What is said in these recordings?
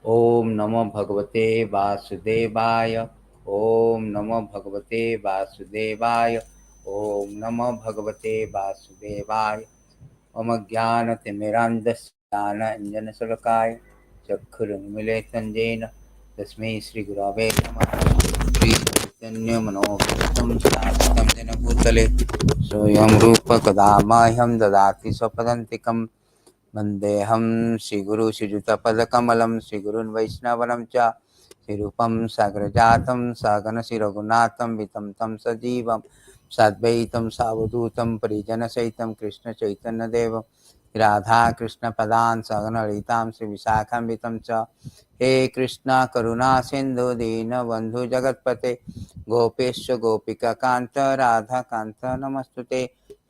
Om Namo Bhagavate Vasudevaya. Om Namo Bhagavate Vasudevaya. Om Namo Bhagavate Vasudevaya. Om Jnana-timirandasya Jnana-anjana-salakaya Chakkhuru-millitam Jena Tasmai Shri Gurave Namaha. Shri Chaitanya Manoਭीष्टं स्थापितं येन भूतले स्वयं रूप कदा मह्यं ददाति स्वपदान्तिकं वन्देऽहं श्रीगुरु श्रीयुतपदकमलं श्रीगुरुन् वैष्णवं च श्रीरूपं साग्रजातं सागररघुनाथं वितं तं सजीवं साद्वैतं सावधूतं परिजनसहितं कृष्णचैतन्यदेवं राधाकृष्णपदान् सगणललितां श्रीविशाखान्वितं च हे कृष्णा करुणा सिन्धु दीनबन्धु जगत्पते गोपेश गोपिकान्त राधाकान्त नमस्तुते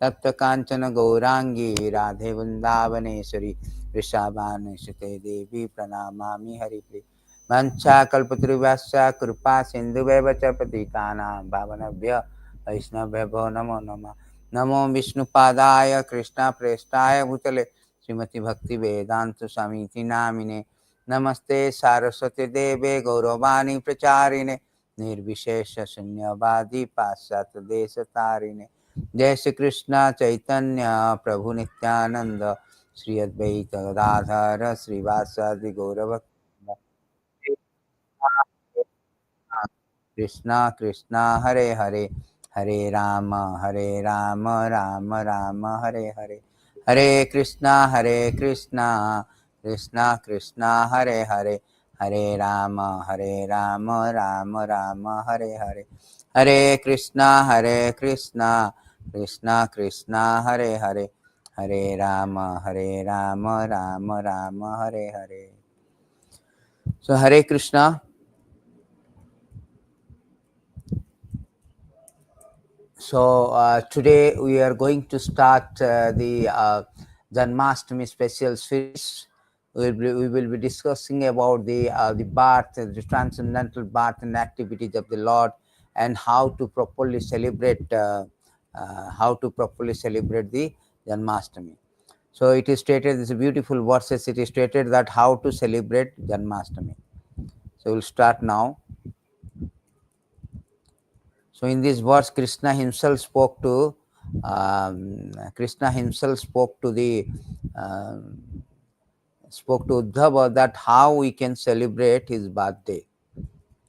तप्त कांचन गौरांगी राधे वृंदावनेश्वरी वृषभानुसुते देवी प्रणमामि हरिप्रिये वंशाकल्पतरुभ्यश्च कृपा सिन्धुभ्येव च पतितानां पावनेभ्यो वैष्णवेभ्यो नमो नमः। नमो विष्णुपादाय कृष्णप्रेष्ठाय भूतले श्रीमती भक्ति वेदांत स्वामी नामिने नमस्ते सारस्वती देवे गौरवाणी प्रचारिणे निर्विशेष शून्यवादी पाश्चात्य देश तारिणे जय श्री कृष्ण चैतन्य प्रभु नित्यानंद श्री अद्वैत गदाधर श्रीवासादि गौरव Krishna Krishna Hare Hare Hare Ram Ram Ram Hare Hare Hare Krishna Krishna Krishna Hare Hare Hare Ram Ram Ram Hare Hare Hare Krishna Krishna Krishna Hare Hare Hare Ram Ram Ram Hare Hare. So Hare Krishna. So today we are going to start the Janmāṣṭamī special series. We will be discussing about the birth, the transcendental birth and activities of the Lord, and how to properly celebrate the Janmāṣṭamī. So it is stated, this is beautiful verses. It is stated that how to celebrate Janmāṣṭamī. So we'll start now. So in this verse, Kṛṣṇa himself spoke to Uddhava that how we can celebrate his birthday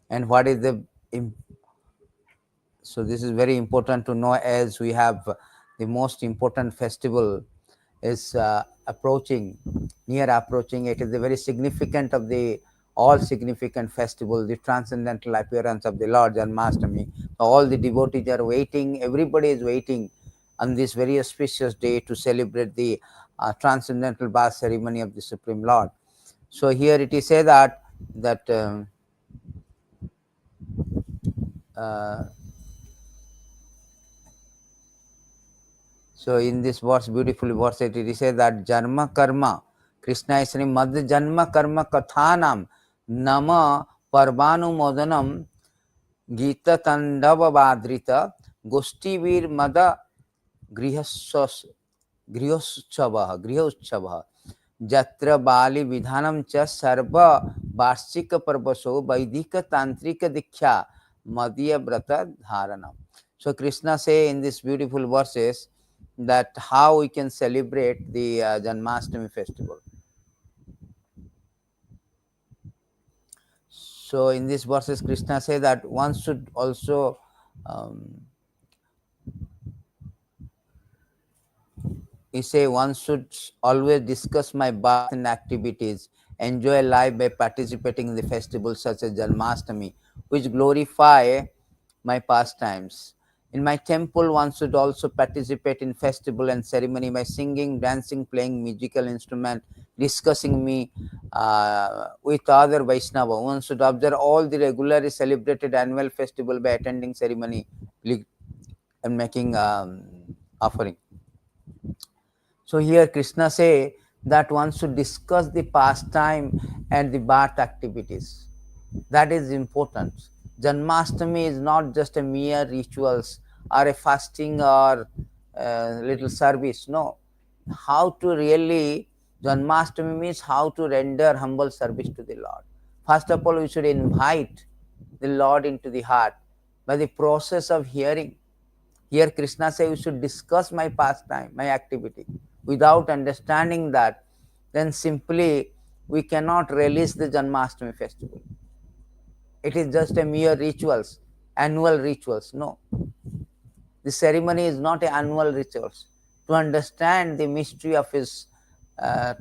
and what is the. So this is very important to know, as we have the most important festival is near approaching. It is the very significant of the all significant festival, the transcendental appearance of the Lord Janmāṣṭamī. All the devotees are waiting, everybody is waiting on this very auspicious day to celebrate the transcendental birth ceremony of the Supreme Lord. So here it is said that so in this verse, beautiful verse, it is said that Janma-karma, Kṛṣṇa is saying mad-janma-karma-kathanaṁ nama parvānumodanam gīta-tāṇḍava-vāditra gostivir mad-gṛhotsavaḥ jatra bali-vidhānaṁ cha sarva varshika parvaso vaidika tantrika diksha madhya brata dharanam. So Kṛṣṇa say in these beautiful verses that how we can celebrate the Janmāṣṭamī festival. So in these verses, Kṛṣṇa say that one should also one should always discuss my birth and activities, enjoy life by participating in the festivals such as Janmāṣṭamī, which glorify my pastimes. In my temple, one should also participate in festival and ceremony by singing, dancing, playing musical instrument, discussing me with other Vaishnava. One should observe all the regularly celebrated annual festival by attending ceremony and making offering. So here Kṛṣṇa say that one should discuss the pastime and the birth activities. That is important. Janmāṣṭamī is not just a mere rituals or a fasting or little service. No. How to really, Janmāṣṭamī means how to render humble service to the Lord. First of all, we should invite the Lord into the heart by the process of hearing. Here Kṛṣṇa says we should discuss my pastime, my activity. Without understanding that, then simply we cannot relish the Janmāṣṭamī festival. It is just a mere rituals, annual rituals. No. The ceremony is not an annual rituals. To understand the mystery of his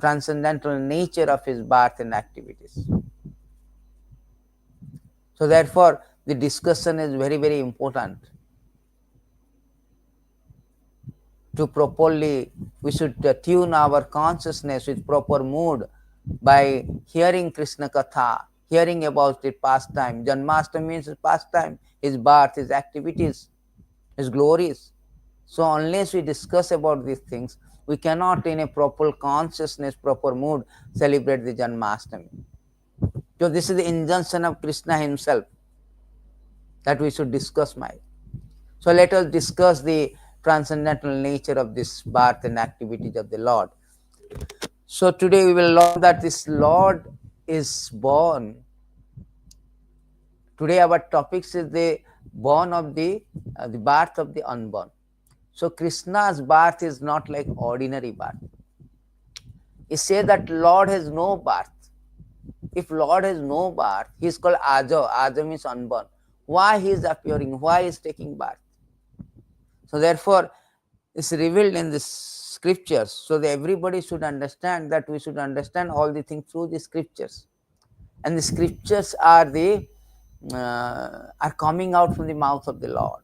transcendental nature of his birth and activities. So therefore, the discussion is very, very important. To properly, we should tune our consciousness with proper mood by hearing Kṛṣṇa Katha, hearing about the pastime. Janmāṣṭamī means his pastime, his birth, his activities, his glories. So unless we discuss about these things, we cannot in a proper consciousness, proper mood celebrate the Janmāṣṭamī. So this is the injunction of Kṛṣṇa himself, that we should discuss my. So let us discuss the transcendental nature of this birth and activities of the Lord. So today we will learn that this Lord is born. Today our topics is the born of the birth of the unborn. So Kṛṣṇa's birth is not like ordinary birth. He says that Lord has no birth. If Lord has no birth, he is called Aja. Aja means unborn. Why he is appearing? Why he is taking birth? So therefore, it's revealed in the scriptures. So that everybody should understand that we should understand all the things through the scriptures. And the scriptures are coming out from the mouth of the Lord.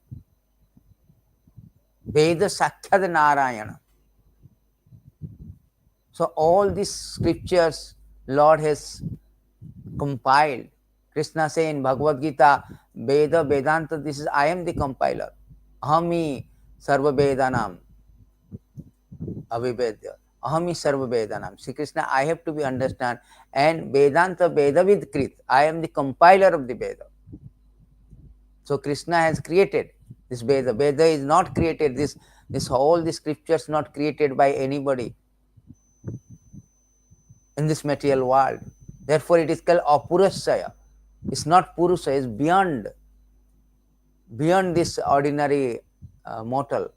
Veda Sakhyad Narayana. So all these scriptures Lord has compiled. Kṛṣṇa says in Bhagavad Gita, Veda Vedanta, this is I am the compiler. Ahami sarva Vedanam avivedya. Ahami sarva Vedanam. Sri Kṛṣṇa, I have to be understand. And Vedanta Veda vidkrit. I am the compiler of the Veda. So Kṛṣṇa has created this Veda. Veda is not created. This all the scriptures not created by anybody in this material world. Therefore, it is called apurusaya. It's not purusha, it's beyond this ordinary mortal.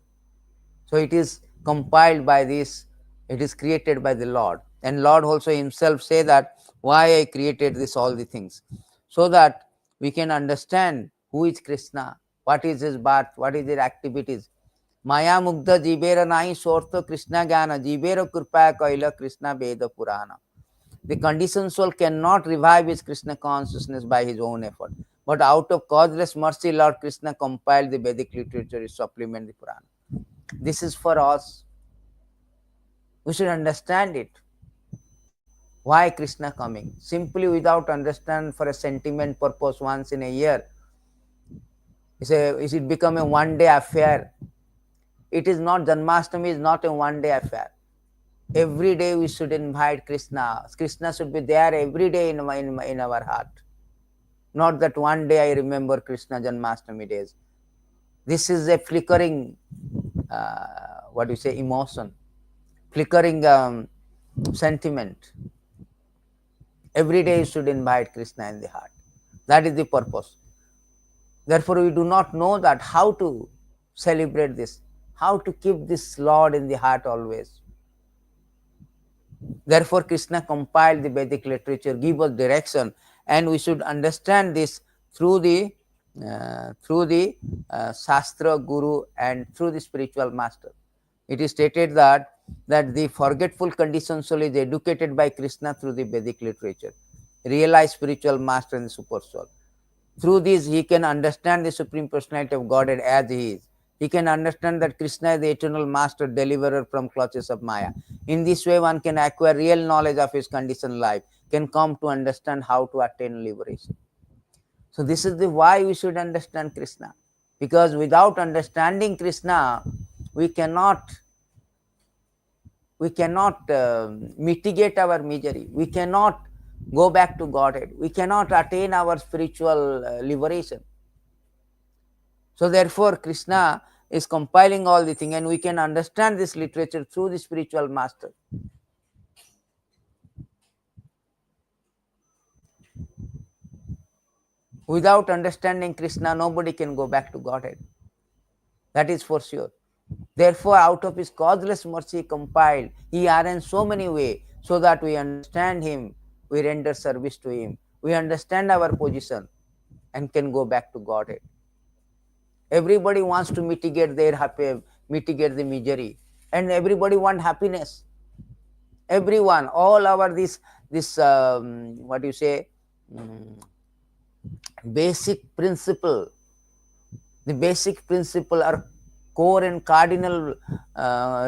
So it is compiled by this, it is created by the Lord. And Lord also himself say that why I created this all the things. So that we can understand who is Kṛṣṇa, what is his birth, what is his activities. Maya mugdha jibera nahi sortha Kṛṣṇa jnana, jibera krupaya kaila Kṛṣṇa veda purana. The conditioned soul cannot revive his Kṛṣṇa consciousness by his own effort. But out of causeless mercy, Lord Kṛṣṇa compiled the Vedic literature to supplement the Purana. This is for us. We should understand it. Why Kṛṣṇa coming? Simply without understand for a sentiment purpose once in a year. Is it become a one-day affair? It is not. Janmāṣṭamī is not a one-day affair. Every day we should invite Kṛṣṇa. Kṛṣṇa should be there every day in our heart. Not that one day I remember Kṛṣṇa Janmāṣṭamī days. This is a flickering, emotion, flickering sentiment. Every day you should invite Kṛṣṇa in the heart. That is the purpose. Therefore, we do not know that how to celebrate this, how to keep this Lord in the heart always. Therefore, Kṛṣṇa compiled the Vedic literature, give us direction, and we should understand this through the Shastra, Guru, and through the spiritual master. It is stated that the forgetful conditioned soul is educated by Kṛṣṇa through the Vedic literature, realized spiritual master and the super soul. Through this, he can understand the Supreme Personality of Godhead as he is. He can understand that Kṛṣṇa is the eternal master, deliverer from clutches of Maya. In this way, one can acquire real knowledge of his conditioned life, can come to understand how to attain liberation. So this is the why we should understand Kṛṣṇa. Because without understanding Kṛṣṇa, we cannot mitigate our misery. We cannot go back to Godhead. We cannot attain our spiritual liberation. So therefore, Kṛṣṇa is compiling all the things, and we can understand this literature through the spiritual master. Without understanding Kṛṣṇa, nobody can go back to Godhead. That is for sure. Therefore, out of his causeless mercy compiled, he arranged so many ways so that we understand him, we render service to him, we understand our position and can go back to Godhead. Everybody wants to mitigate their happy, mitigate the misery, and everybody wants happiness. Everyone, all our this what you say, basic principle, the basic principle are core and cardinal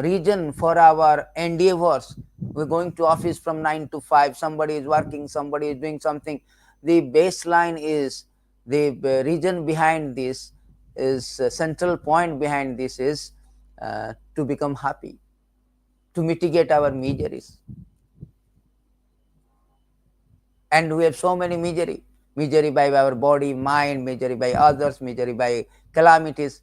reason for our endeavors. We're going to office from 9 to 5, somebody is working, somebody is doing something. The baseline is, the reason behind this is, central point behind this is to become happy, to mitigate our miseries. And we have so many misery by our body, mind, misery by others, misery by calamities.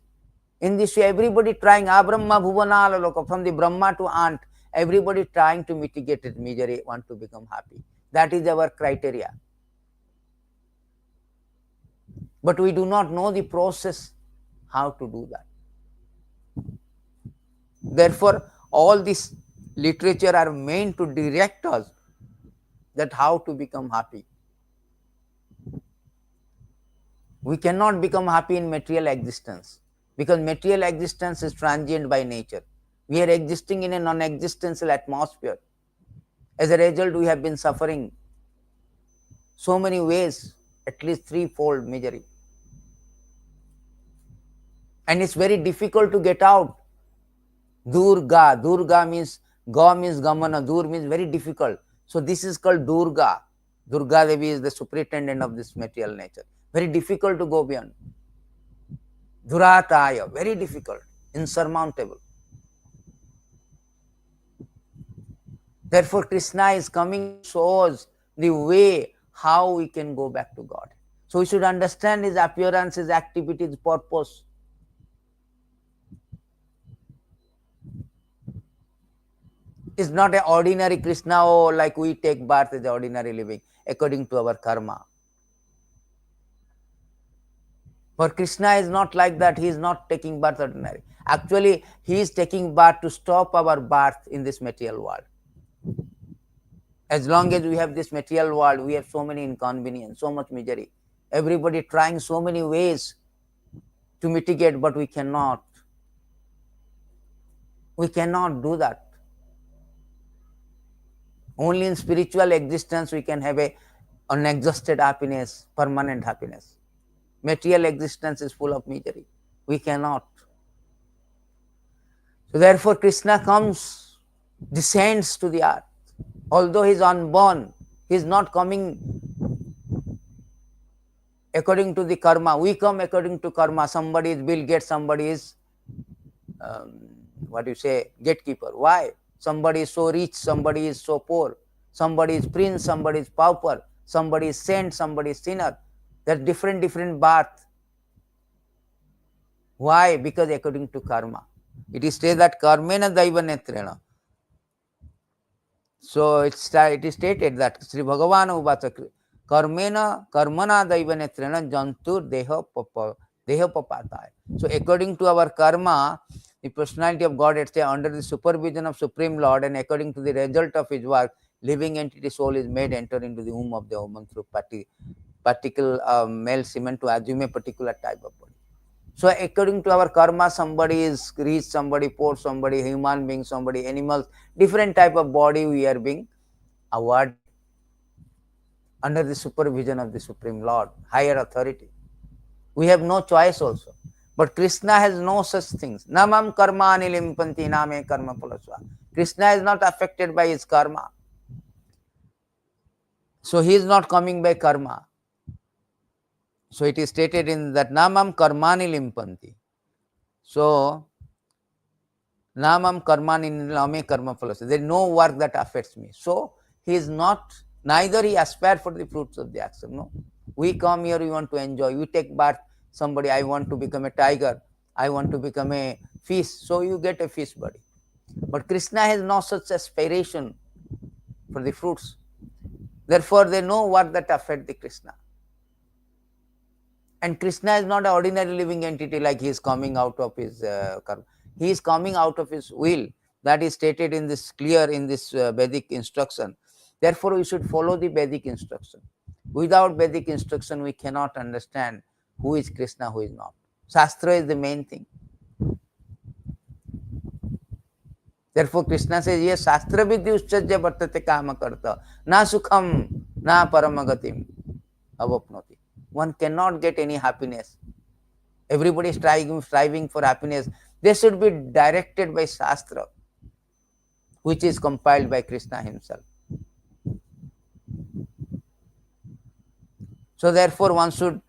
In this way, everybody trying, abrahma bhuvanala loka, from the Brahma to ant, everybody trying to mitigate it misery, want to become happy. That is our criteria. But we do not know the process, how to do that. Therefore, all this literature are meant to direct us that how to become happy. We cannot become happy in material existence, because material existence is transient by nature. We are existing in a non-existential atmosphere. As a result, we have been suffering so many ways, at least threefold misery. And it's very difficult to get out. Durga. Durga means, Ga means Gamana, Dur means very difficult. So this is called Durga. Durga Devi is the superintendent of this material nature. Very difficult to go beyond. Durataya, very difficult, insurmountable. Therefore, Kṛṣṇa is coming to show us the way how we can go back to God. So we should understand his appearance, his activity, his purpose. It's not an ordinary Kṛṣṇa, oh, like we take birth as ordinary living, according to our karma. For Kṛṣṇa is not like that. He is not taking birth ordinary. Actually, he is taking birth to stop our birth in this material world. As long as we have this material world, we have so many inconvenience, so much misery. Everybody trying so many ways to mitigate, but we cannot. We cannot do that. Only in spiritual existence we can have a unexhausted happiness, permanent happiness. Material existence is full of misery. We cannot. So therefore, Kṛṣṇa comes, descends to the earth. Although he is unborn, he is not coming according to the karma. We come according to karma. Somebody is Bill Gates, somebody is, gatekeeper. Why? Somebody is so rich, somebody is so poor. Somebody is prince, somebody is pauper. Somebody is saint, somebody is sinner. There are different birth. Why? Because according to karma. It is said that karmena daiva netrena. So it is stated that Sri Bhagavan Uvacha karmena karmana daiva netrena jantur deha papataya. So according to our karma, the personality of God, it's under the supervision of Supreme Lord, and according to the result of his work, living entity soul is made enter into the womb of the woman through particular male semen to assume a particular type of body. So according to our karma, somebody is rich, somebody poor, somebody human being, somebody animals, different type of body we are being awarded under the supervision of the Supreme Lord, higher authority. We have no choice also. But Kṛṣṇa has no such things. Namam karmani limpanti name karma pulasva. Kṛṣṇa is not affected by his karma. So he is not coming by karma. So it is stated in that namam karmani limpanti. So namam karmani name karma pulasva. There is no work that affects me. So he is not, neither he aspires for the fruits of the action. No. We come here, we want to enjoy. We take birth. Somebody, I want to become a tiger, I want to become a fish, so you get a fish body. But Kṛṣṇa has no such aspiration for the fruits. Therefore, there is no work that affect the Kṛṣṇa. And Kṛṣṇa is not an ordinary living entity like he is coming out of his karma. He is coming out of his will. That is stated in this clear in this Vedic instruction. Therefore, we should follow the Vedic instruction. Without Vedic instruction, we cannot understand who is Kṛṣṇa, who is not. Shastra is the main thing. Therefore, Kṛṣṇa says, yes, Shastra vidhi uccajya vartate kama karta, na sukham, na paramagatim avapnoti. One cannot get any happiness. Everybody is striving for happiness. They should be directed by Shastra, which is compiled by Kṛṣṇa himself. So therefore, one should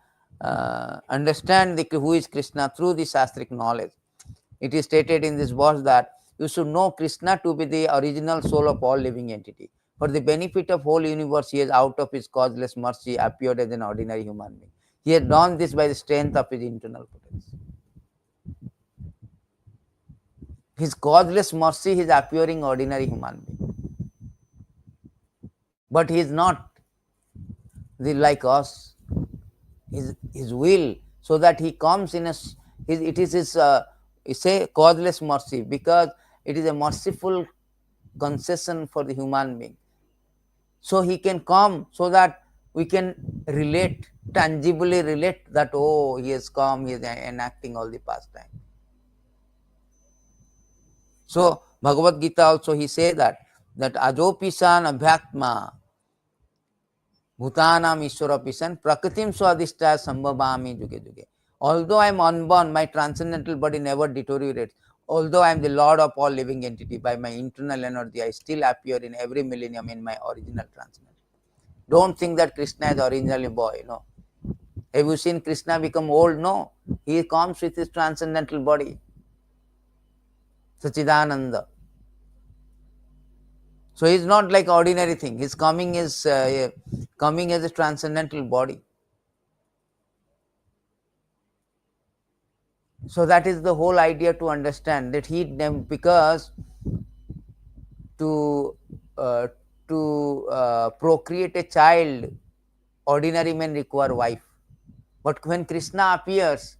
understand who is Kṛṣṇa through the Shastric knowledge. It is stated in this verse that you should know Kṛṣṇa to be the original soul of all living entity. For the benefit of whole universe, he has out of his causeless mercy appeared as an ordinary human being. He has done this by the strength of his internal potency. His causeless mercy, he is appearing ordinary human being. But he is not like us. His will, so that he comes in it is his say causeless mercy, because it is a merciful concession for the human being. So he can come so that we can relate, tangibly relate that, oh, he has come, he is enacting all the pastime. So Bhagavad Gita also he says that ajopisan abhyatma bhūtānaṁ niṣprapañco prakritim swadhisthaya sambhavami juge juge. Although I am unborn, my transcendental body never deteriorates. Although I am the Lord of all living entity, by my internal energy, I still appear in every millennium in my original transcendental. Don't think that Kṛṣṇa is originally boy. No. Have you seen Kṛṣṇa become old? No. He comes with his transcendental body. Sachidananda. So he is not like ordinary thing. His coming is coming as a transcendental body. So that is the whole idea, to understand that he, because to procreate a child, ordinary men require wife. But when Kṛṣṇa appears,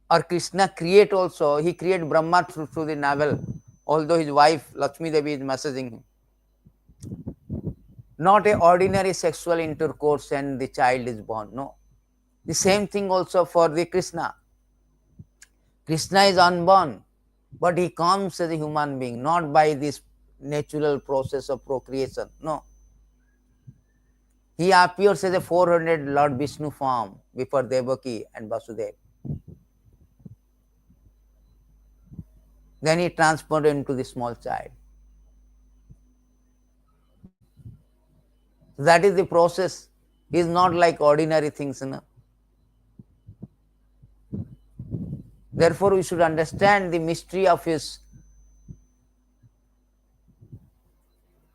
or Kṛṣṇa create also, he create Brahma through the navel, although his wife Lakshmi Devi is messaging him. Not a ordinary sexual intercourse and the child is born. No. The same thing also for the Kṛṣṇa. Kṛṣṇa is unborn, but he comes as a human being, not by this natural process of procreation. No. He appears as a 400 Lord Vishnu form before Devaki and Vasudeva. Then he transformed into the small child. That is the process. He is not like ordinary things. No? Therefore, we should understand the mystery of his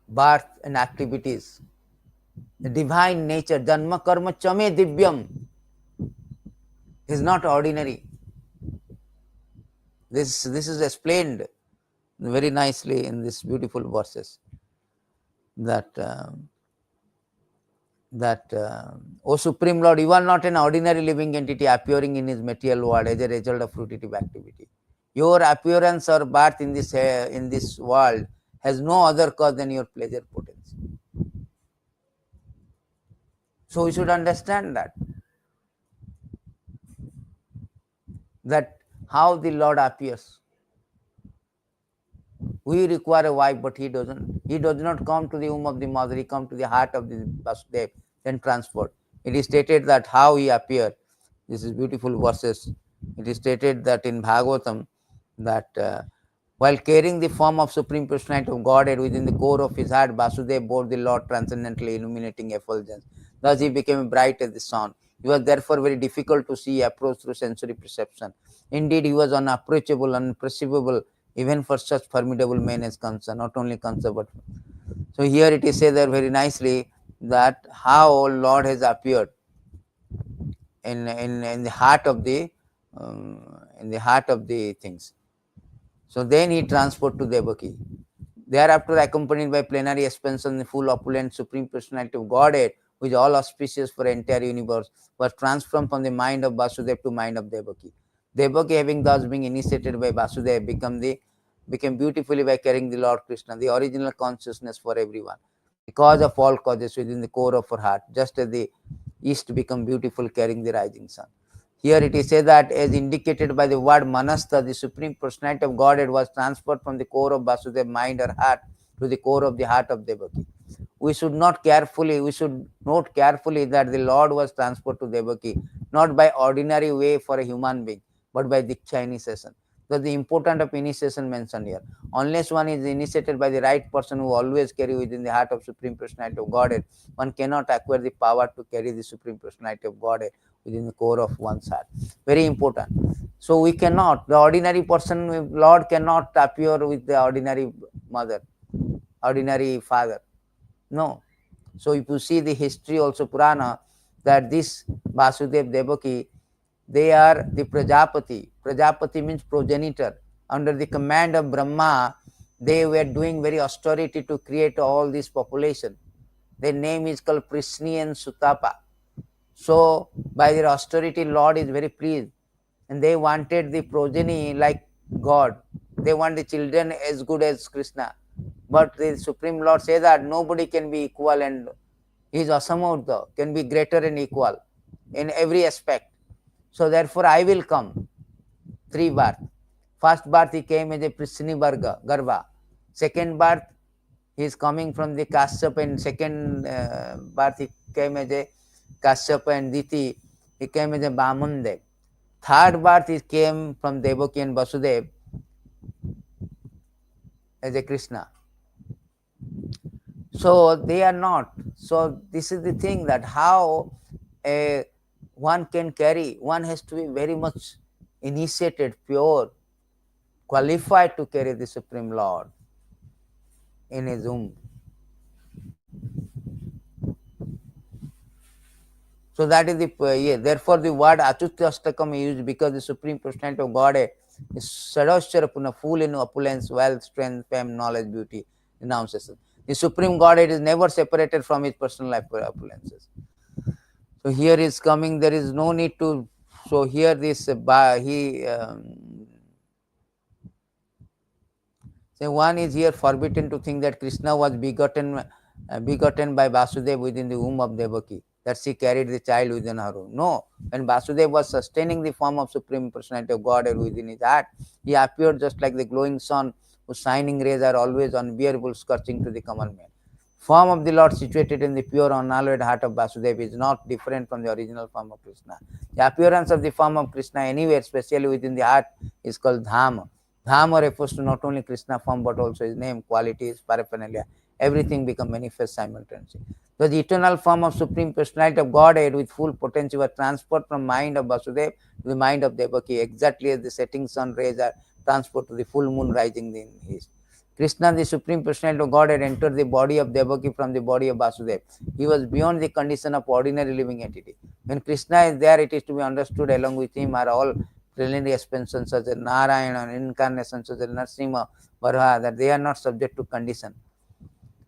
birth and activities. The divine nature, Janmāṣṭamī divyam, is not ordinary. This is explained very nicely in these beautiful verses. O Supreme Lord, you are not an ordinary living entity appearing in his material world as a result of fruitive activity. Your appearance or birth in this world has no other cause than your pleasure potency. So we should understand that how the Lord appears. We require a wife, but he doesn't. He does not come to the womb of the mother, he comes to the heart of the Vasudeva, then transport. It is stated that how he appeared. This is beautiful verses. It is stated that in Bhagavatam that while carrying the form of Supreme Personality of Godhead within the core of his heart, Vasudeva bore the Lord transcendently illuminating effulgence. Thus he became bright as the sun. He was therefore very difficult to see, approach through sensory perception. Indeed, he was unapproachable, unperceivable, even for such formidable men as Kṛṣṇa, not only Kṛṣṇa, but so here it is said there very nicely that how Lord has appeared in the heart of the things. So then he transported to Devaki. Thereafter, accompanied by plenary expansion, the full opulent Supreme Personality of Godhead which is all auspicious for entire universe, was transformed from the mind of Vasudeva to mind of Devaki. Devaki, having thus been initiated by Vasudeva, became beautifully by carrying the Lord Kṛṣṇa, the original consciousness for everyone, the cause of all causes within the core of her heart, just as the east become beautiful carrying the rising sun. Here it is said that, as indicated by the word Manastha, the Supreme Personality of Godhead was transferred from the core of Vasudeva mind or heart to the core of the heart of Devaki. We should note carefully that the Lord was transferred to Devaki not by ordinary way for a human being, but by Diksha initiation. That's the importance of initiation mentioned here. Unless one is initiated by the right person who always carry within the heart of Supreme Personality of Godhead, one cannot acquire the power to carry the Supreme Personality of Godhead within the core of one's heart. Very important. So we cannot, the ordinary person, Lord cannot appear with the ordinary mother, ordinary father. No. So if you see the history also Purana, that this Vasudeva Devaki, they are the Prajapati. Prajapati means progenitor. Under the command of Brahma, they were doing very austerity to create all this population. Their name is called Prishni and Sutapa. So by their austerity, Lord is very pleased. And they wanted the progeny like God. They want the children as good as Kṛṣṇa. But the Supreme Lord says that nobody can be equal, and he is asamurtha, can be greater and equal in every aspect. So therefore I will come. 3 birth. First birth he came as a Prishni Garbha. Second birth he is coming from the Kashyapa, and second birth he came as a Kashyapa, and Diti he came as a Bamandev. Third birth he came from Devaki and Vasudeva as a Kṛṣṇa. So they are not. So this is the thing, that how one can carry, one has to be very much initiated, pure, qualified to carry the Supreme Lord in his womb. So that is the, therefore the word Achyutastakam is used, because the Supreme Personality of Godhead is Sadashwarapuna, full in opulence, wealth, strength, fame, knowledge, beauty, renunciation. The Supreme Godhead is never separated from his personal life opulences. So here is coming, there is no need to, so here this, so one is here forbidden to think that Kṛṣṇa was begotten by Vasudeva within the womb of Devaki, that she carried the child within her womb. No, when Vasudeva was sustaining the form of Supreme Personality of Godhead within his heart, he appeared just like the glowing sun, whose shining rays are always unbearable, scorching to the common man. Form of the Lord situated in the pure, unalloyed heart of Vasudeva is not different from the original form of Kṛṣṇa. The appearance of the form of Kṛṣṇa anywhere, especially within the heart, is called Dhama. Dhama refers to not only Kṛṣṇa form, but also his name, qualities, paraphernalia. Everything becomes manifest simultaneously. So the eternal form of Supreme Personality of Godhead with full potency was transferred from mind of Vasudeva to the mind of Devaki, exactly as the setting sun rays are transferred to the full moon rising in the east. Kṛṣṇa, the Supreme Personality of Godhead, entered the body of Devaki from the body of Vasudeva. He was beyond the condition of ordinary living entity. When Kṛṣṇa is there, it is to be understood along with him are all preliminary expansions such as Narayana, incarnations such as Narasimha, Varaha, that they are not subject to condition.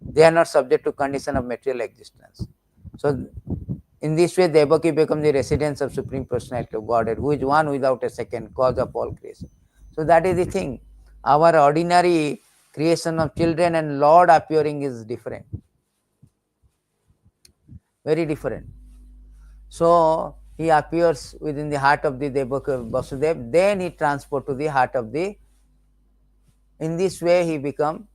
They are not subject to condition of material existence. So in this way, Devaki becomes the residence of Supreme Personality of Godhead, who is one without a second, cause of all creation. So that is the thing. Our ordinary creation of children and Lord appearing is different. Very different. So he appears within the heart of the Devaki Vasudeva, then he transports to the heart of the, in this way he becomes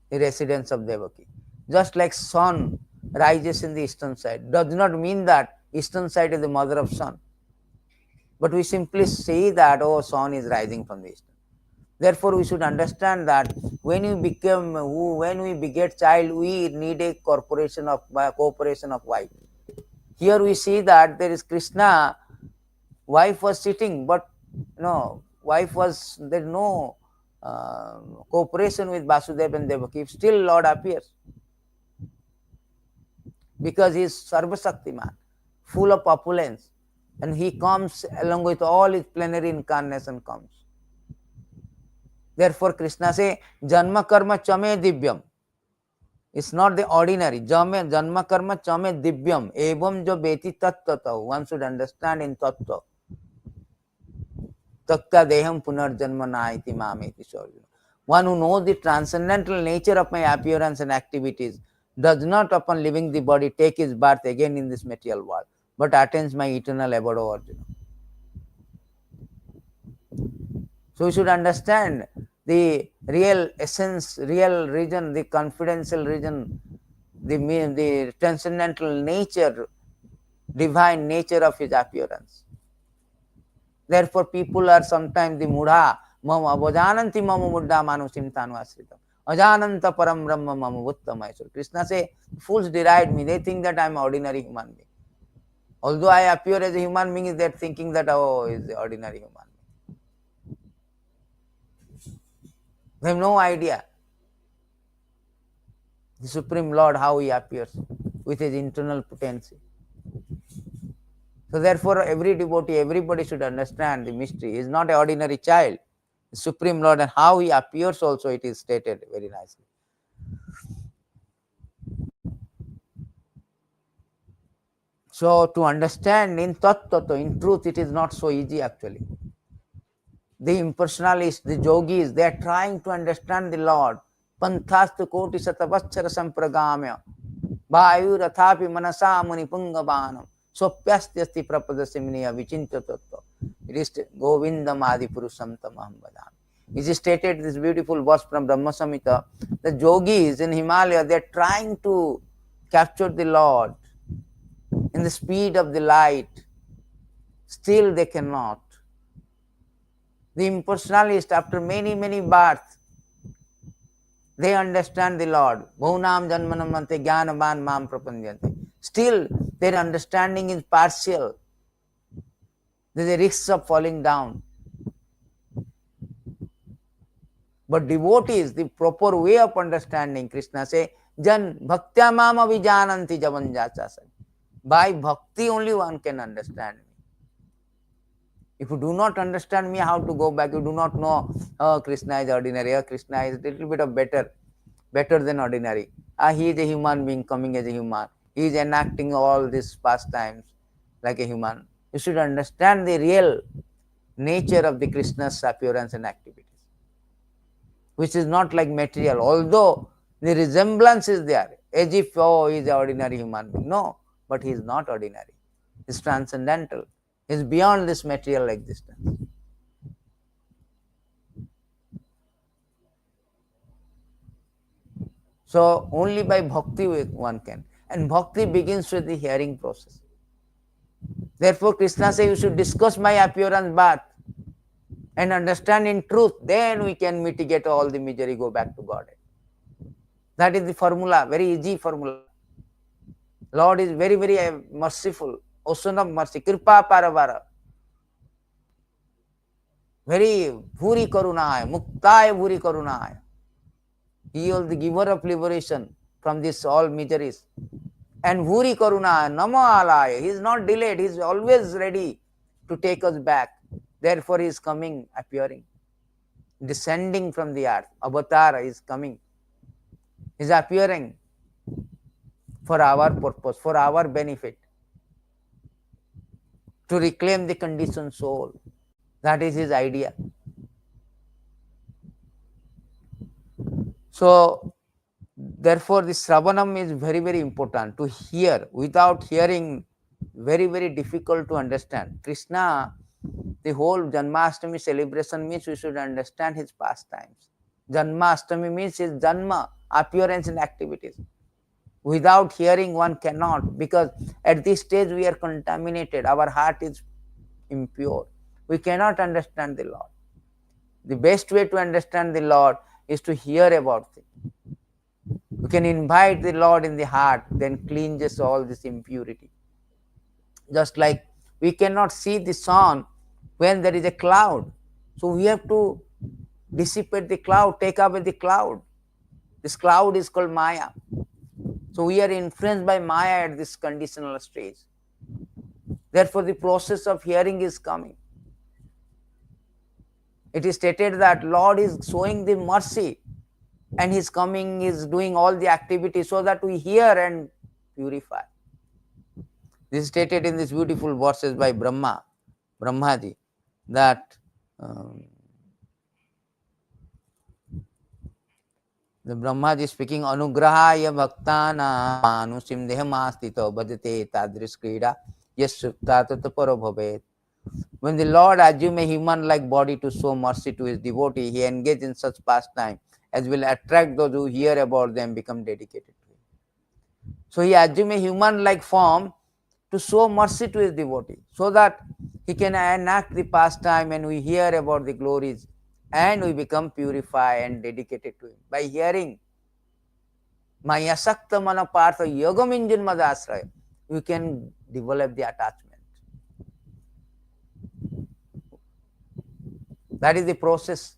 the residence of Devaki. Just like sun rises in the eastern side, does not mean that eastern side is the mother of sun. But we simply say that, oh, sun is rising from the eastern. Therefore, we should understand that when we beget child, we need a cooperation of wife. Here we see that there is Kṛṣṇa, wife was sitting, but no, there is no cooperation with Vasudeva and Devaki. Still Lord appears, because he is Sarvashaktiman, full of opulence, and he comes along with all his plenary incarnation comes. Therefore Kṛṣṇa say, Janma-karma-chame divyam. It's not the ordinary. Jame janma karma chame divyam evam jo beti tattva. One should understand in tattva. Takta deham punarjanma naiti mameti sorjuna. One who knows the transcendental nature of my appearance and activities does not, upon leaving the body, take his birth again in this material world, but attains my eternal abode of Arjuna. So we should understand the real essence, real reason, the confidential reason, the transcendental nature, divine nature of his appearance. Therefore, people are sometimes the mudha, mama avajananti mama muddha manusim tanu asritam. Ajananta param brahma mama uttamai. So Kṛṣṇa says, fools deride me. They think that I am an ordinary human being. Although I appear as a human being, they are thinking that, oh, he is the ordinary human being. They have no idea. The Supreme Lord, how he appears with his internal potency. So therefore, every devotee, everybody should understand the mystery. He is not an ordinary child. The Supreme Lord, and how he appears also, it is stated very nicely. So to understand in tattva, in truth, it is not so easy actually. The impersonalists, the yogis, they are trying to understand the Lord. Panthastu koti satavachara sampragamya vayu rathapi manasa muni pungabanam sopyastyasti prapadasimniya vichinta tattva. It is Govindam adi purusham tamaham vadami. It is stated this beautiful verse from Brahma Samhita. The yogis in Himalaya, they are trying to capture the Lord in the speed of the light. Still they cannot. The impersonalist, after many births, they understand the Lord. Bhūnam janmanamante jnanavan mam prapañcaṁ. Still, their understanding is partial. There is a risk of falling down. But devotees, the proper way of understanding, Kṛṣṇa says, Jan bhaktya mama vijananti javanjachasa. By bhakti only one can understand me. If you do not understand me, how to go back? You do not know, oh, Kṛṣṇa is ordinary, oh, Kṛṣṇa is a little bit of better than ordinary. He is a human being coming as a human. He is enacting all these pastimes like a human. You should understand the real nature of the Kṛṣṇa's appearance and activities, which is not like material, although the resemblance is there, as if, oh, he is an ordinary human being. No, but he is not ordinary. He is transcendental. He is beyond this material existence. So only by bhakti one can. And bhakti begins with the hearing process. Therefore, Kṛṣṇa says, you should discuss my appearance birth and understand in truth. Then we can mitigate all the misery, go back to Godhead. That is the formula, very easy formula. Lord is very merciful. Ocean of mercy. Kripa paravara. Very bhuri karunaya. Muktaya bhuri karunaya. He is the giver of liberation from this all miseries. And bhuri karunaya. Nama alaya. He is not delayed. He is always ready to take us back. Therefore, he is coming, appearing, descending from the earth. Avatar is coming. He is appearing for our purpose, for our benefit, to reclaim the conditioned soul. That is his idea. So, therefore, the Shravanam is very important to hear. Without hearing, very difficult to understand. Kṛṣṇa, the whole Janmāṣṭamī celebration means we should understand his pastimes. Janmāṣṭamī means his Janma, appearance and activities. Without hearing, one cannot, because at this stage we are contaminated. Our heart is impure. We cannot understand the Lord. The best way to understand the Lord is to hear about him. You can invite the Lord in the heart, then cleanses all this impurity. Just like we cannot see the sun when there is a cloud. So we have to dissipate the cloud, take away the cloud. This cloud is called Maya. So we are influenced by Maya at this conditional stage. Therefore, the process of hearing is coming. It is stated that Lord is showing the mercy and his coming is doing all the activities so that we hear and purify. This is stated in these beautiful verses by Brahmaji, that the Brahmaji speaking, Anugrahaya bhaktana manusim dehamastito bhajate tadris krida yasukta tataparo bhavet. When the Lord assumes a human-like body to show mercy to his devotee, he engages in such pastime as will attract those who hear about them, become dedicated to him. So he assumes a human-like form to show mercy to his devotee, so that he can enact the pastime and we hear about the glories and we become purified and dedicated to him. By hearing Mayasakta mana partha yogam janma-asraya, we can develop the attachment. That is the process.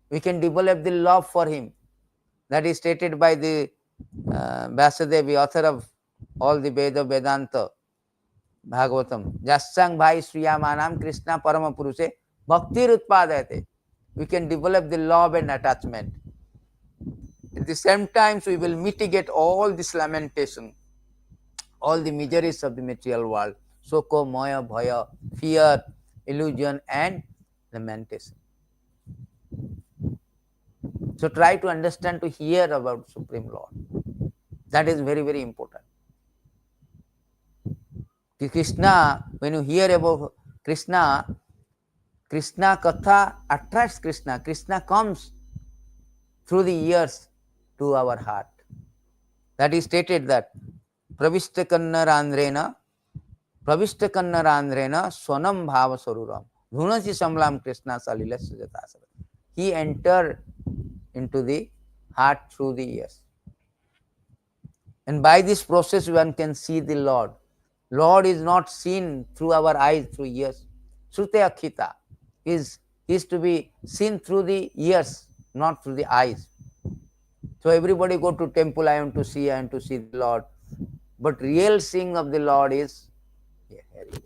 We can develop the love for him. That is stated by the Vyasadeva, author of all the Vedanta, Bhagavatam. Jassang bhai sriyamanam Kṛṣṇa parama purushe bhaktir utpadayate. We can develop the love and attachment. At the same time, we will mitigate all this lamentation, all the miseries of the material world, soko, moya, bhaya, fear, illusion, and lamentation. So try to understand, to hear about Supreme Lord. That is very, very important. Kṛṣṇa, when you hear about Kṛṣṇa, Kṛṣṇa katha attracts Kṛṣṇa. Kṛṣṇa comes through the ears to our heart. That is stated that pravishtakannarandrena swanam bhava saruram dhunasi samlam Kṛṣṇa salilas sujatasara. He entered into the heart through the ears. And by this process, one can see the Lord. Lord is not seen through our eyes, through ears. Srute akhita is to be seen through the ears, not through the eyes. So everybody go to temple, I want to see the Lord. But real seeing of the Lord is hearing.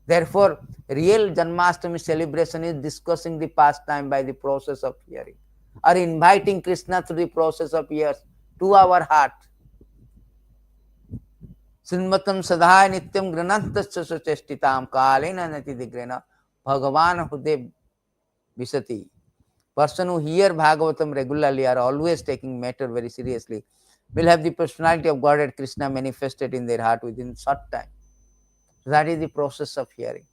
Therefore, real Janmāṣṭamī celebration is discussing the pastime by the process of hearing, or inviting Kṛṣṇa through the process of ears to our heart. Sinmatam sadhāya nityam gṛhantasya sucheshtitāṁ kālena natidigrena bhagavan hude visati. Person who hear Bhagavatam regularly are always taking matter very seriously will have the personality of Godhead Kṛṣṇa manifested in their heart within short time. So that is the process of hearing.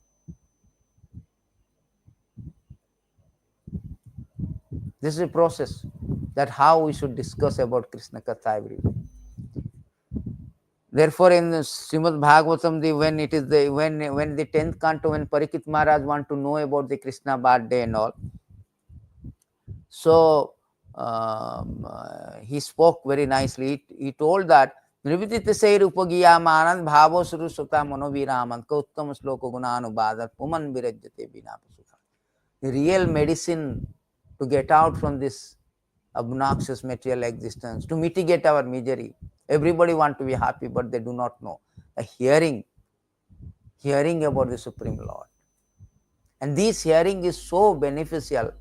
This is a process, that how we should discuss about Kṛṣṇa Katha every day. Therefore, in Srimad Bhagavatam, when it is when the 10th canto, when Parikshit Maharaj want to know about the Kṛṣṇa birthday and all, so he spoke very nicely. He told that Nirvidita Sair Upagiyamanand Bhavo Suru Sutta Manoviraman Kauttama Sloka Gunanubhadar Puman Virajyate Vinapasukha. The real medicine to get out from this obnoxious material existence, to mitigate our misery. Everybody want to be happy, but they do not know. Hearing about the Supreme Lord. And this hearing is so beneficial.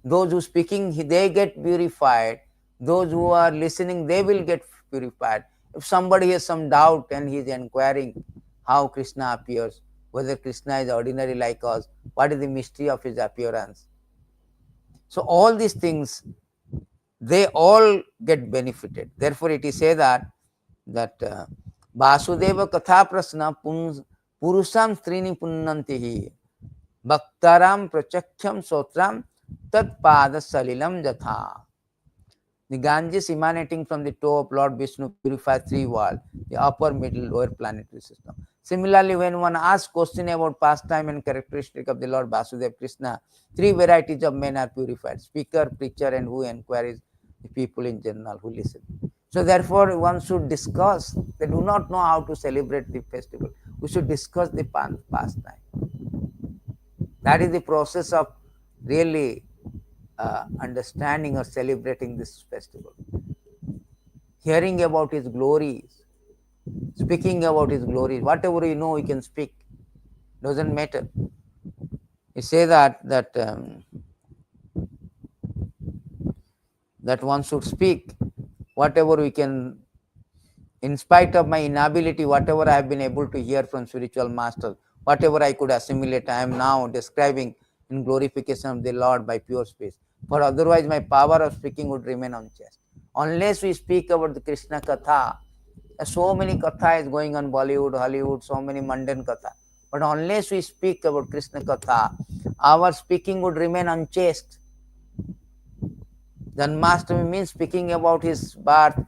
Those who speaking, they get purified. Those who are listening, they will get purified. If somebody has some doubt and he is inquiring how Kṛṣṇa appears, whether Kṛṣṇa is ordinary like us, what is the mystery of his appearance? So all these things, they all get benefited. Therefore, it is said that Vasudeva katha prasna purusam strini punnantihi bhaktaram prachakhyam sotram tat pada salilam jatha. The Ganges emanating from the toe of Lord Vishnu purifies 3 worlds, the upper, middle, lower planetary system. Similarly, when one asks question about pastime and characteristic of the Lord Vasudeva Kṛṣṇa, 3 varieties of men are purified: speaker, preacher, and who inquires, the people in general who listen. So therefore, one should discuss. They do not know how to celebrate the festival. We should discuss the pastime. That is the process of really understanding or celebrating this festival. Hearing about his glories, speaking about his glories. Whatever you know, you can speak. Doesn't matter. You say that that one should speak whatever we can, in spite of my inability, whatever I have been able to hear from spiritual masters, whatever I could assimilate, I am now describing in glorification of the Lord by pure speech. For otherwise my power of speaking would remain unchanged. Unless we speak about the Kṛṣṇa Katha, so many katha is going on Bollywood, Hollywood, so many mundane katha. But unless we speak about Kṛṣṇa Katha, our speaking would remain unchaste. Janmāṣṭamī means speaking about his birth,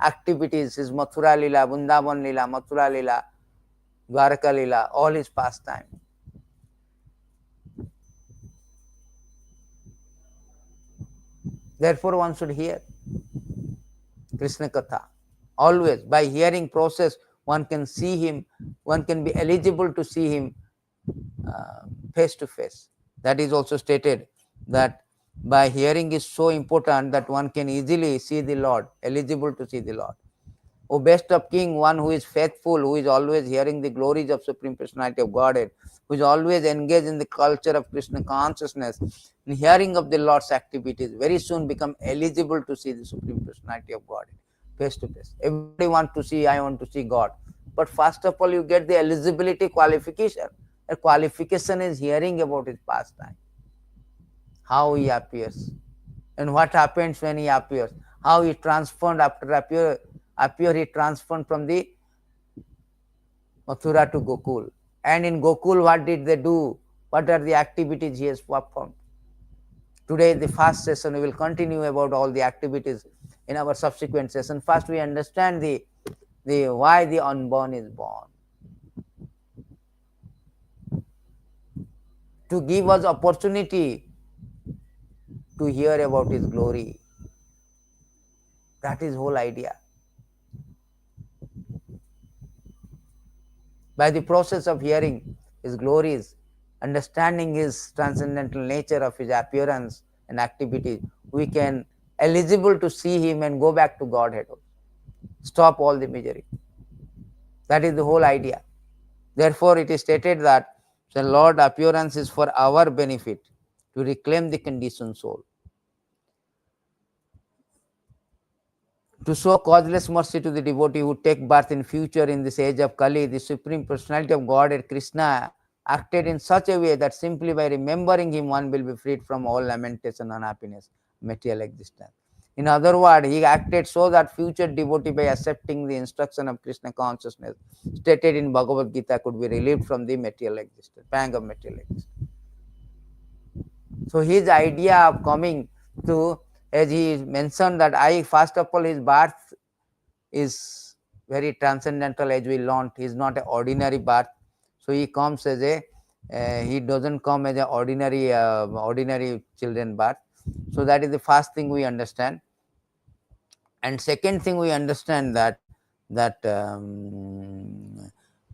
activities, his Mathura Lila, Vrindavan Lila, Mathura Lila, Dwaraka Lila, all his pastime. Therefore, one should hear Kṛṣṇa Katha. Always, by hearing process, one can see him, one can be eligible to see him face to face. That is also stated that by hearing is so important that one can easily see the Lord, eligible to see the Lord. O best of king, one who is faithful, who is always hearing the glories of Supreme Personality of Godhead, who is always engaged in the culture of Kṛṣṇa consciousness, in hearing of the Lord's activities, very soon become eligible to see the Supreme Personality of Godhead face to face. Everybody wants to see, I want to see God. But first of all, you get the eligibility qualification. A qualification is hearing about his pastime, how he appears, and what happens when he appears, how he transformed after appear he transformed from the Mathura to Gokul. And in Gokul, what did they do? What are the activities he has performed? Today, the first session, we will continue about all the activities in our subsequent session. First, we understand the why the unborn is born. To give us opportunity to hear about his glory. That is whole idea. By the process of hearing his glories, understanding his transcendental nature of his appearance and activities, we can eligible to see him and go back to Godhead. Stop all the misery. That is the whole idea. Therefore, it is stated that the Lord appearance is for our benefit, to reclaim the conditioned soul. To show causeless mercy to the devotee who take birth in future in this age of Kali, the Supreme Personality of Godhead, Kṛṣṇa, acted in such a way that simply by remembering him, one will be freed from all lamentation, unhappiness, material existence. In other words, he acted so that future devotee, by accepting the instruction of Kṛṣṇa consciousness, stated in Bhagavad Gita, could be relieved from the material existence, pang of material existence. So his idea of coming to, as he mentioned that first of all, his birth is very transcendental, as we learned. He is not an ordinary birth. So he comes as he doesn't come as an ordinary children birth. So that is the first thing we understand. And second thing we understand that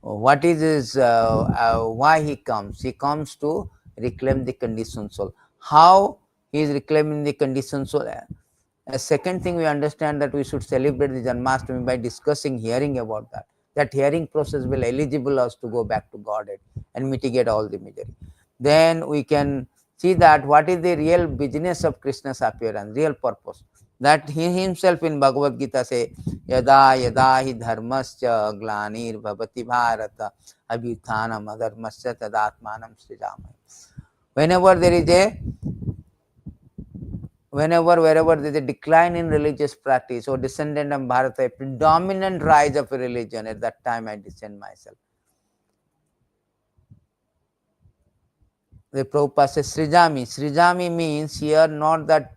what is his, why he comes. He comes to reclaim the conditioned soul. How he is reclaiming the conditioned soul? A second thing we understand that we should celebrate the Janmāṣṭamī by discussing, hearing about that. That hearing process will eligible us to go back to Godhead and mitigate all the misery. Then we can see that what is the real business of Kṛṣṇa's appearance, real purpose. That he himself in Bhagavad Gita say, yada yada hi dharmasya glanir bhavati bharata abhithanam adharmasya tad ātmānam srijāmaya. Whenever there is wherever there is a decline in religious practice or descendant of Bharata, a predominant rise of a religion, at that time I descend myself. The Prabhupada says Srijami. Srijami means here not that,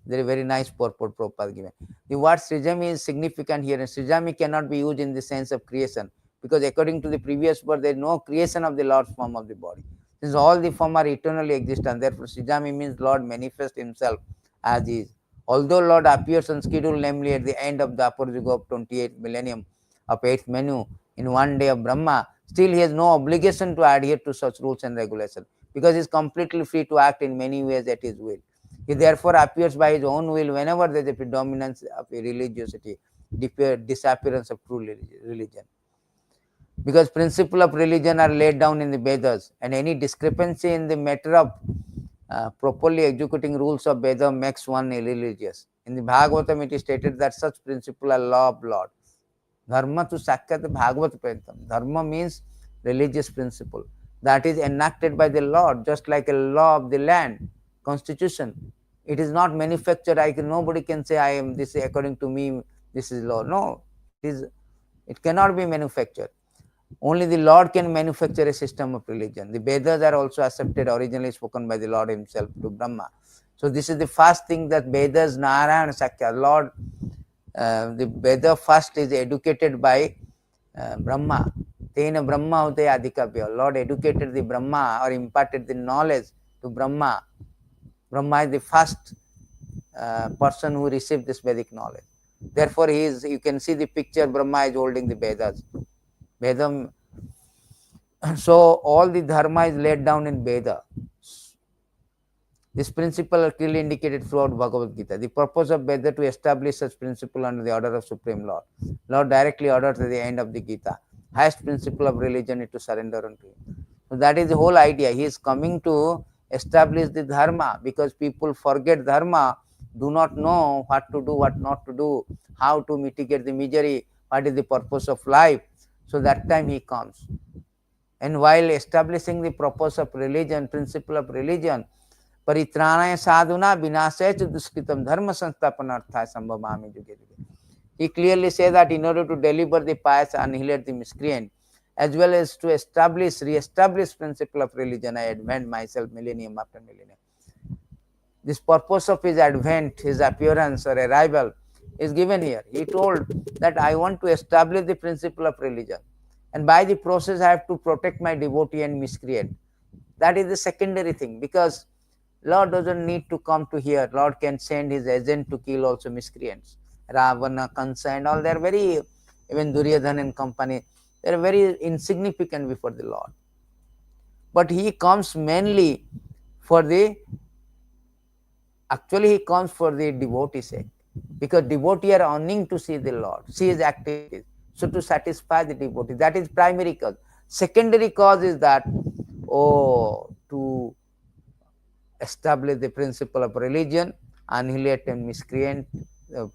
there is very nice purport Prabhupada given. The word Srijami is significant here, and Srijami cannot be used in the sense of creation, because according to the previous word, there is no creation of the Lord's form of the body. Since all the form are eternally existent, therefore Srijami means Lord manifests himself as is. Although Lord appears on schedule, namely at the end of the upper yuga of 28th millennium of 8th Manu in one day of Brahma, still he has no obligation to adhere to such rules and regulations, because he is completely free to act in many ways at his will. He therefore appears by his own will whenever there is a predominance of a religiosity, disappearance of true religion. Because principles of religion are laid down in the Vedas, and any discrepancy in the matter of properly executing rules of Veda makes one irreligious. In the Bhagavatam, it is stated that such principles are law of Lord. Dharma to sakyat Bhagavad prapanna. Dharma means religious principle that is enacted by the Lord, just like a law of the land, constitution. It is not manufactured. Nobody can say, I am this, according to me, this is law. No, it cannot be manufactured. Only the Lord can manufacture a system of religion. The Vedas are also accepted, originally spoken by the Lord himself to Brahma. So this is the first thing that Vedas, Narayana, Sakya, Lord, the Veda first is educated by Brahma. Tena Brahma ute adhikabhya. Lord educated the Brahma or imparted the knowledge to Brahma. Brahma is the first person who received this Vedic knowledge. Therefore, you can see the picture, Brahma is holding the Vedas. Vedam. So all the dharma is laid down in Veda. This principle are clearly indicated throughout Bhagavad Gita. The purpose of Veda to establish such principle under the order of Supreme Lord. Lord directly orders at the end of the Gita. Highest principle of religion is to surrender unto him. So that is the whole idea. He is coming to establish the dharma, because people forget dharma, do not know what to do, what not to do, how to mitigate the misery, what is the purpose of life. So that time he comes. And while establishing the purpose of religion, principle of religion, paritranaya sadhuna vinasaya cha duskritam dharma sansthapanarthaya sambhavami juge juge. He clearly says that in order to deliver the pious, annihilate the miscreant, as well as to re-establish principle of religion, I advent myself millennium after millennium. This purpose of his advent, his appearance or arrival is given here. He told that I want to establish the principle of religion, and by the process I have to protect my devotee and miscreant. That is the secondary thing, because Lord doesn't need to come to here. Lord can send his agent to kill also miscreants. Ravana, Kansa and all, they are very, even Duryodhana and company, they are very insignificant before the Lord. But he comes mainly for the, actually he comes for the devotee's sake, because devotees are yearning to see the Lord, see his activities. So to satisfy the devotee, that is primary cause. Secondary cause is that, to establish the principle of religion, annihilate and miscreant,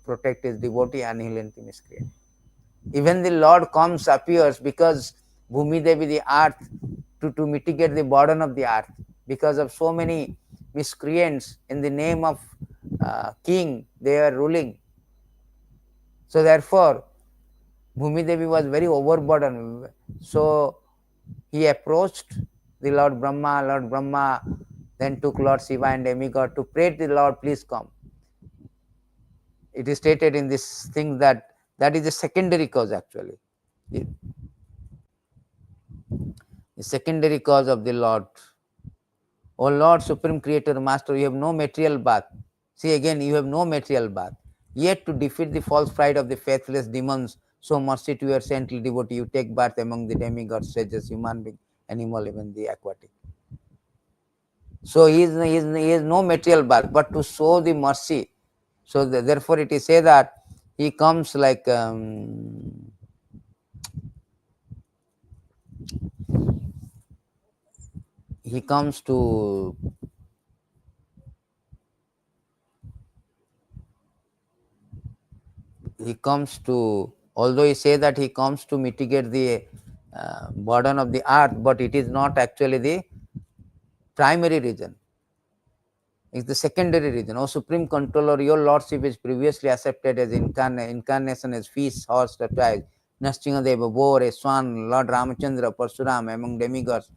protect his devotee, annihilate the miscreant. Even the Lord comes, appears, because Bhumi Devi, the earth, to mitigate the burden of the earth, because of so many miscreants in the name of king, they are ruling. So therefore, Bhumi Devi was very overburdened. So he approached the Lord Brahma. Lord Brahma then took Lord Shiva and demigod to pray to the Lord, please come. It is stated in this thing that is a secondary cause actually. The secondary cause of the Lord. O Lord, Supreme Creator, Master, you have no material birth. See again, you have no material birth. Yet to defeat the false pride of the faithless demons, show mercy to your saintly devotee. You take birth among the demigods, sages, human being, animal, even the aquatic. So he is no material birth, but to show the mercy. So therefore it is said that he comes like he comes to although he say that he comes to mitigate the burden of the earth, but it is not actually the primary reason. It's the secondary reason. O Supreme Controller, your Lordship is previously accepted as incarnation as fish, horse, tortoise, Nrsimhadeva, boar, a swan, Lord Ramachandra, Parsuram, among demigods,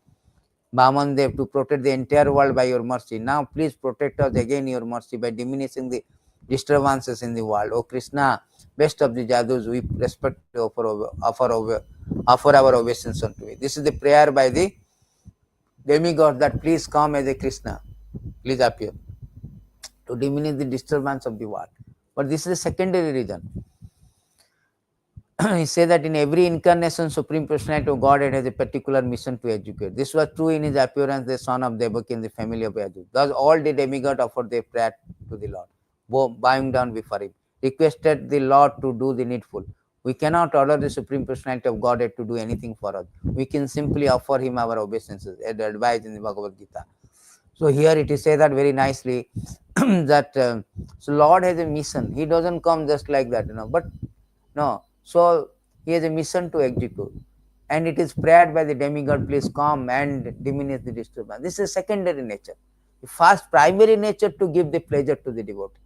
Vamandev, to protect the entire world by your mercy. Now please protect us again your mercy by diminishing the disturbances in the world. O Kṛṣṇa, best of the Jadus, we respectfully offer our obeisance unto you. This is the prayer by the demigod, that please come as a Kṛṣṇa, please appear, to diminish the disturbance of the world. But this is a secondary reason. He said that in every incarnation, Supreme Personality of Godhead has a particular mission to educate. This was true in his appearance, the son of Devaki in the family of Yadu. Thus, all the demigods offered their prayer to the Lord, bowing down before him, requested the Lord to do the needful. We cannot order the Supreme Personality of Godhead to do anything for us. We can simply offer him our obeisances, as advised in the Bhagavad Gita. So here it is said that very nicely that so Lord has a mission. He doesn't come just like that, but no. So he has a mission to execute, and it is prayed by the demigod, please come and diminish the disturbance. This is secondary nature. The first primary nature to give the pleasure to the devotee.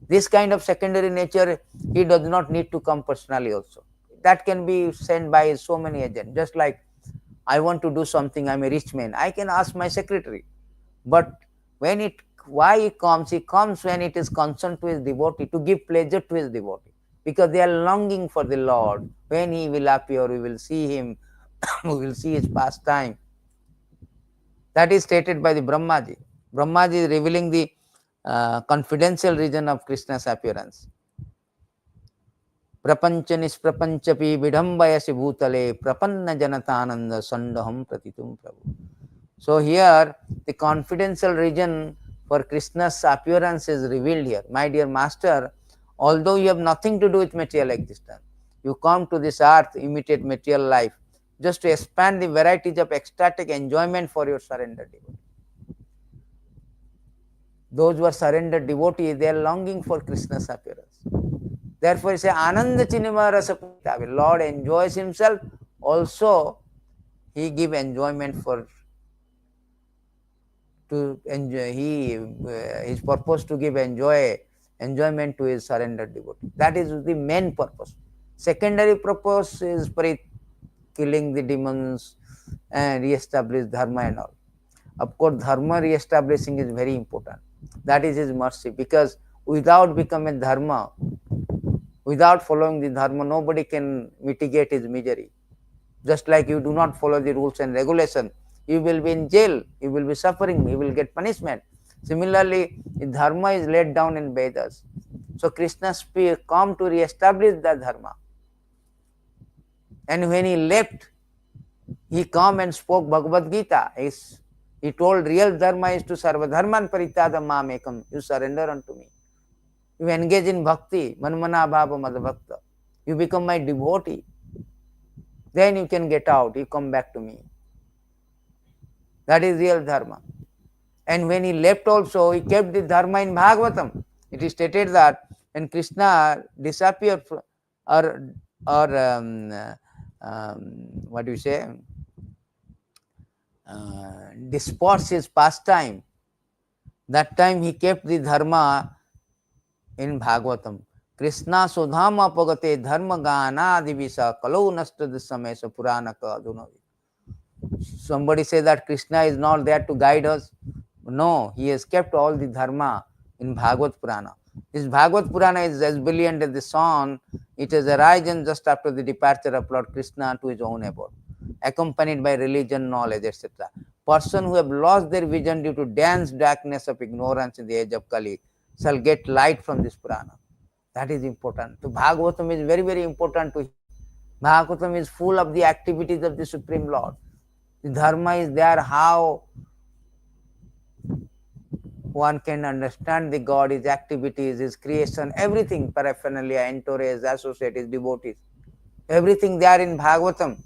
This kind of secondary nature, he does not need to come personally also. That can be sent by so many agents. Just like I want to do something, I'm a rich man, I can ask my secretary. But when why he comes when it is concerned to his devotee, to give pleasure to his devotee, because they are longing for the Lord. When he will appear, we will see him, we will see his pastime. That is stated by the Brahmaji. Brahmaji is revealing the confidential reason of Krishna's appearance. prapanca-niṣprapañcapi viḍambayasi bhū-tale prapanna-janatānanda sandohaṁ prathituṁ prabho. So here the confidential reason for Krishna's appearance is revealed here. My dear master, although you have nothing to do with material existence, you come to this earth, imitate material life, just to expand the varieties of ecstatic enjoyment for your surrendered devotees. Those who are surrendered devotees, they are longing for Krishna's appearance. Therefore, say Ananda Chinima Rasa Purita. Lord enjoys himself. Also, he gives enjoyment to enjoy. His purpose to give enjoyment to his surrendered devotee. That is the main purpose. Secondary purpose is for killing the demons and re-establish dharma and all. Of course, dharma re-establishing is very important. That is his mercy, because without becoming dharma, without following the dharma, nobody can mitigate his misery. Just like you do not follow the rules and regulation, you will be in jail, you will be suffering, you will get punishment. Similarly, the dharma is laid down in Vedas. So Krishna come to re-establish the dharma. And when he left, he come and spoke Bhagavad Gita. He told real dharma is to sarva dharman parityāya mam ekam. You surrender unto me. You engage in bhakti, manmana bhava madbhakta. You become my devotee. Then you can get out, you come back to me. That is real dharma. And when he left also, he kept the dharma in Bhagavatam. It is stated that when Krishna disappeared or what do you say, dispersed his pastime, that time he kept the dharma in Bhagavatam. Krishna sudhama pagate dharma gana divisa kalau nastad samesa puranaka adunavi. Somebody say that Krishna is not there to guide us. No, he has kept all the dharma in Bhagavad Purana. This Bhagavad Purana is as brilliant as the sun. It has arisen just after the departure of Lord Krishna to his own abode, accompanied by religion, knowledge, etc. Person who have lost their vision due to dense darkness of ignorance in the age of Kali shall get light from this Purana. That is important. So Bhagavatam is very, very important to him. Bhagavatam is full of the activities of the Supreme Lord. The dharma is there, how one can understand the God, his activities, his creation, everything, paraphernalia, entourage, associates, devotees, everything there in Bhagavatam.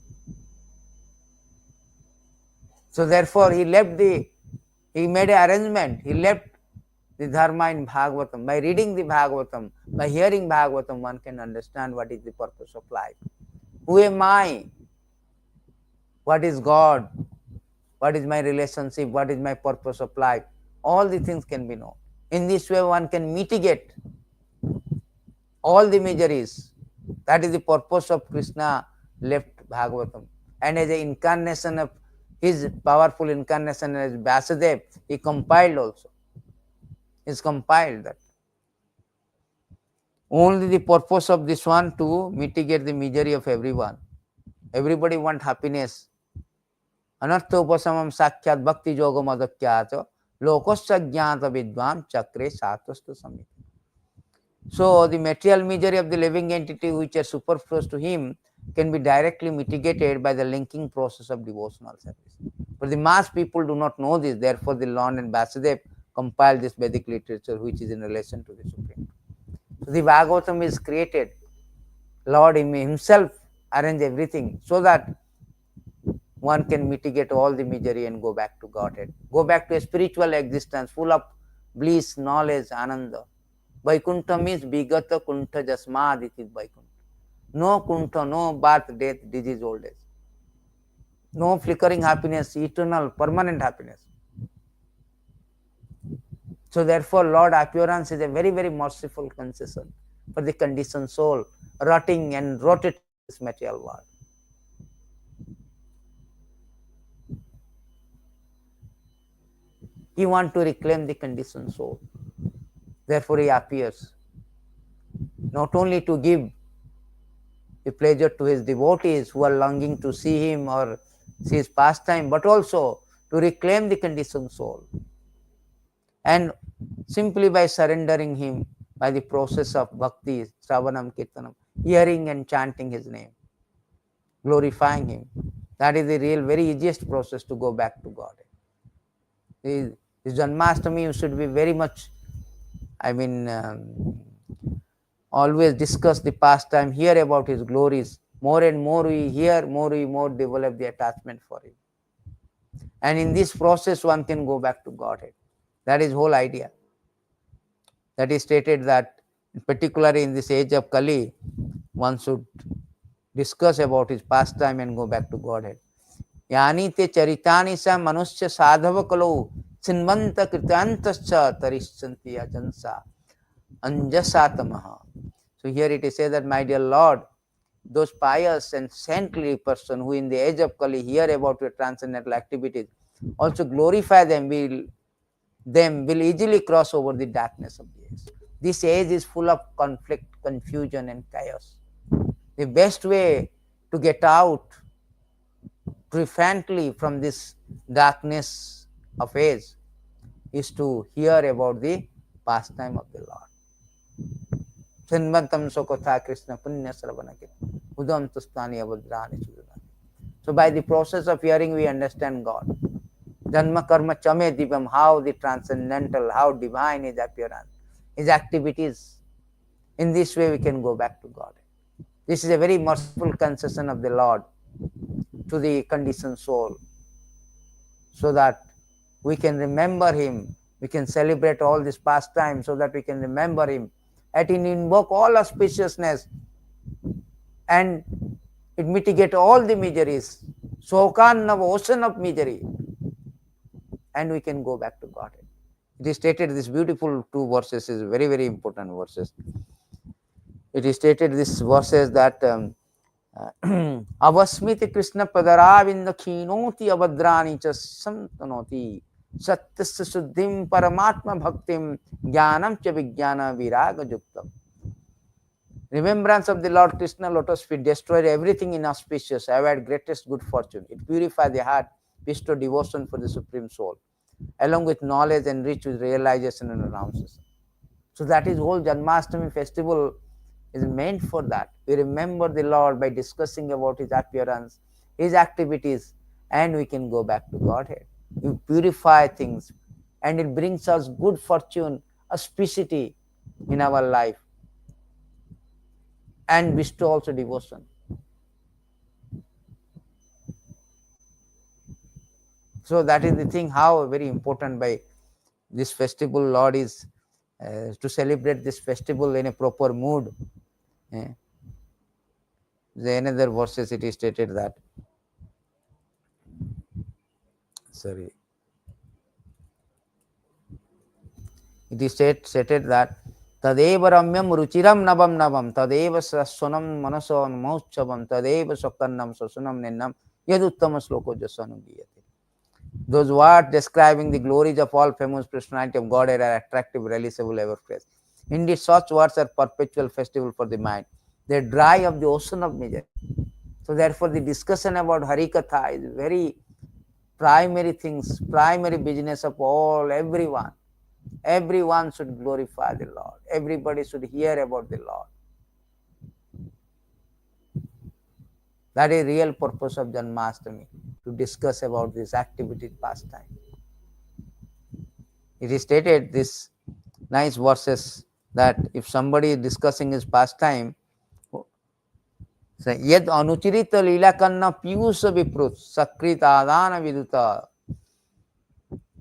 So therefore he made an arrangement, he left the dharma in Bhagavatam. By reading the Bhagavatam, by hearing Bhagavatam, one can understand what is the purpose of life. Who am I? What is God? What is my relationship? What is my purpose of life? All the things can be known. In this way, one can mitigate all the miseries. That is the purpose of Krishna left Bhagavatam. And as an incarnation of his powerful incarnation as Vyasadeva, he compiled also. He's compiled that. Only the purpose of this one to mitigate the misery of everyone. Everybody wants happiness. Anartha upasamam sakyat bhakti yoga madakyacha lokasya jnata vidvam chakre satvastu samit. So the material misery of the living entity which are superfluous to him can be directly mitigated by the linking process of devotional service. But the mass people do not know this. Therefore, the Lord and Vyasadeva compiled this Vedic literature which is in relation to the Supreme. So the Bhagavatam is created. Lord himself arranged everything so that one can mitigate all the misery and go back to Godhead. Go back to a spiritual existence full of bliss, knowledge, ananda. Vaikuntha means bigata kuntha jasmad it is Vaikuntha. No kuntha, no birth, death, disease, old age. No flickering happiness, eternal, permanent happiness. So therefore, Lord appearance is a very, very merciful concession for the conditioned soul, rotting and rotating in this material world. He wants to reclaim the conditioned soul. Therefore, he appears not only to give the pleasure to his devotees who are longing to see him or see his pastime, but also to reclaim the conditioned soul. And simply by surrendering him by the process of bhakti, shravanam, kirtanam, hearing and chanting his name, glorifying him, that is the real, very easiest process to go back to God. This Janmāṣṭamī you should be very much, always discuss the pastime, hear about his glories. More and more we hear, more we develop the attachment for him. And in this process, one can go back to Godhead. That is whole idea. That is stated that, particularly in this age of Kali, one should discuss about his pastime and go back to Godhead. Yani te charitani sa manusya sadhava kalo sinvanta kritantascha tarishchanti ajansa anjasatamaha. So here it is said that, my dear Lord, those pious and saintly person who in the age of Kali hear about your transcendental activities, also glorify them, will easily cross over the darkness of the age. This age is full of conflict, confusion and chaos. The best way to get out triumphantly from this darkness of age is to hear about the pastime of the Lord. Kṛṣṇa punya sravanakit udam tustani avadrani sudana. So by the process of hearing we understand God. Janma-karma-chame divam, how the transcendental, how divine his appearance, his activities. In this way we can go back to God. This is a very merciful concession of the Lord to the conditioned soul, so that we can remember him, we can celebrate all this pastime so that we can remember him, and invoke all auspiciousness, and it mitigate all the miseries, Sokanava, ocean of misery, and we can go back to God. It is stated, this beautiful two verses is very, very important verses. It is stated, this verses that avasmiti Kṛṣṇa padaravinda khinoti avadrani cha santanoti satyasya suddhim paramatma bhaktim jnanam cha vijnana viraga yuktam. Remembrance of the Lord Kṛṣṇa lotus feet destroyed everything inauspicious, avoid greatest good fortune. It purifies the heart, bestow devotion for the Supreme Soul, along with knowledge and rich with realization and renunciation. So that is whole Janmāṣṭamī festival is meant for that. We remember the Lord by discussing about his appearance, his activities, and we can go back to Godhead. We purify things, and it brings us good fortune, auspicity in our life, and bestow also devotion. So that is the thing, how very important by this festival Lord is to celebrate this festival in a proper mood. The another verses it is stated that, it is stated that tadeva ramyam ruchiram navam navam tadeva sasvanam manaso mauchavam tadeva sakannam sasunam nenam yaduttama sloko jasanu gīyate. Those words describing the glories of all famous personality of Godhead are attractive, realizable, ever fresh. Indeed, such words are perpetual festival for the mind. They dry up the ocean of misery. So therefore, the discussion about Harikatha is very primary things, primary business of all, everyone. Everyone should glorify the Lord. Everybody should hear about the Lord. That is real purpose of Janmāṣṭamī, to discuss about this activity pastime. It is stated, this nice verses, that if somebody is discussing his pastime, So, yad anuchirita lilakanna piyusha viprut sakritadana viduta.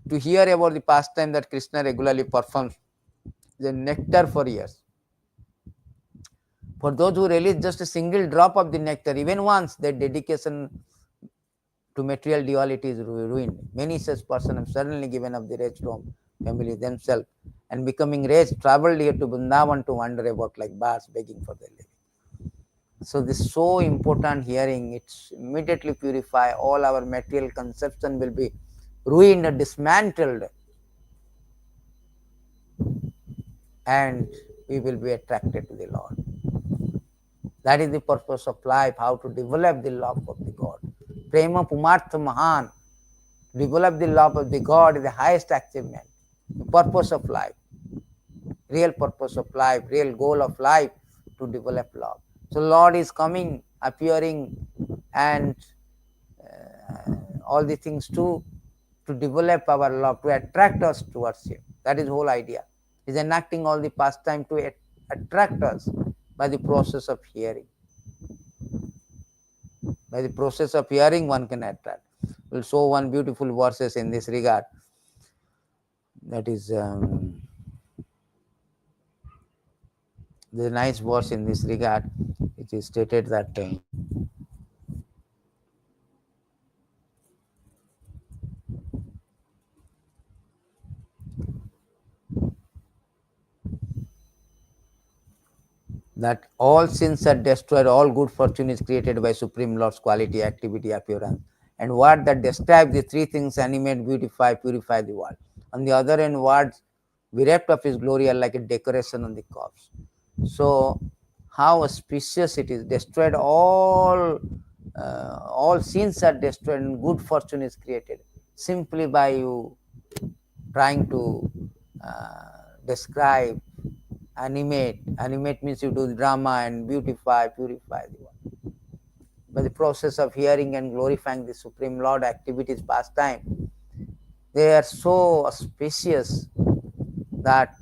To hear about the pastime that Kṛṣṇa regularly performs, the nectar for years. For those who release just a single drop of the nectar, even once, their dedication to material duality is ruined. Many such persons have suddenly given up the rest home, family themselves, and becoming rich, traveled here to Vrindavan to wander about like birds begging for their living. So this is so important hearing. It's immediately purify all our material conception will be ruined and dismantled, and we will be attracted to the Lord. That is the purpose of life, how to develop the love of the God. Prema pumartha mahan. Develop the love of the God is the highest achievement. The purpose of life, real purpose of life, real goal of life, to develop love. So Lord is coming, appearing, and all the things to develop our love, to attract us towards Him. That is the whole idea. He is enacting all the pastime to attract us by the process of hearing. By the process of hearing, one can attract. We'll show one beautiful verses in this regard. That is the nice verse in this regard. It is stated that that all sins are destroyed, all good fortune is created by Supreme Lord's quality, activity, appearance. And what that describes the three things: animate, beautify, purify the world. On the other hand, words bereft of His glory are like a decoration on the corpse. So, how auspicious it is! Destroyed all sins are destroyed, and good fortune is created simply by you trying to describe. Animate means you do drama, and beautify, purify the world. By the process of hearing and glorifying the Supreme Lord, activities, pastime, they are so auspicious that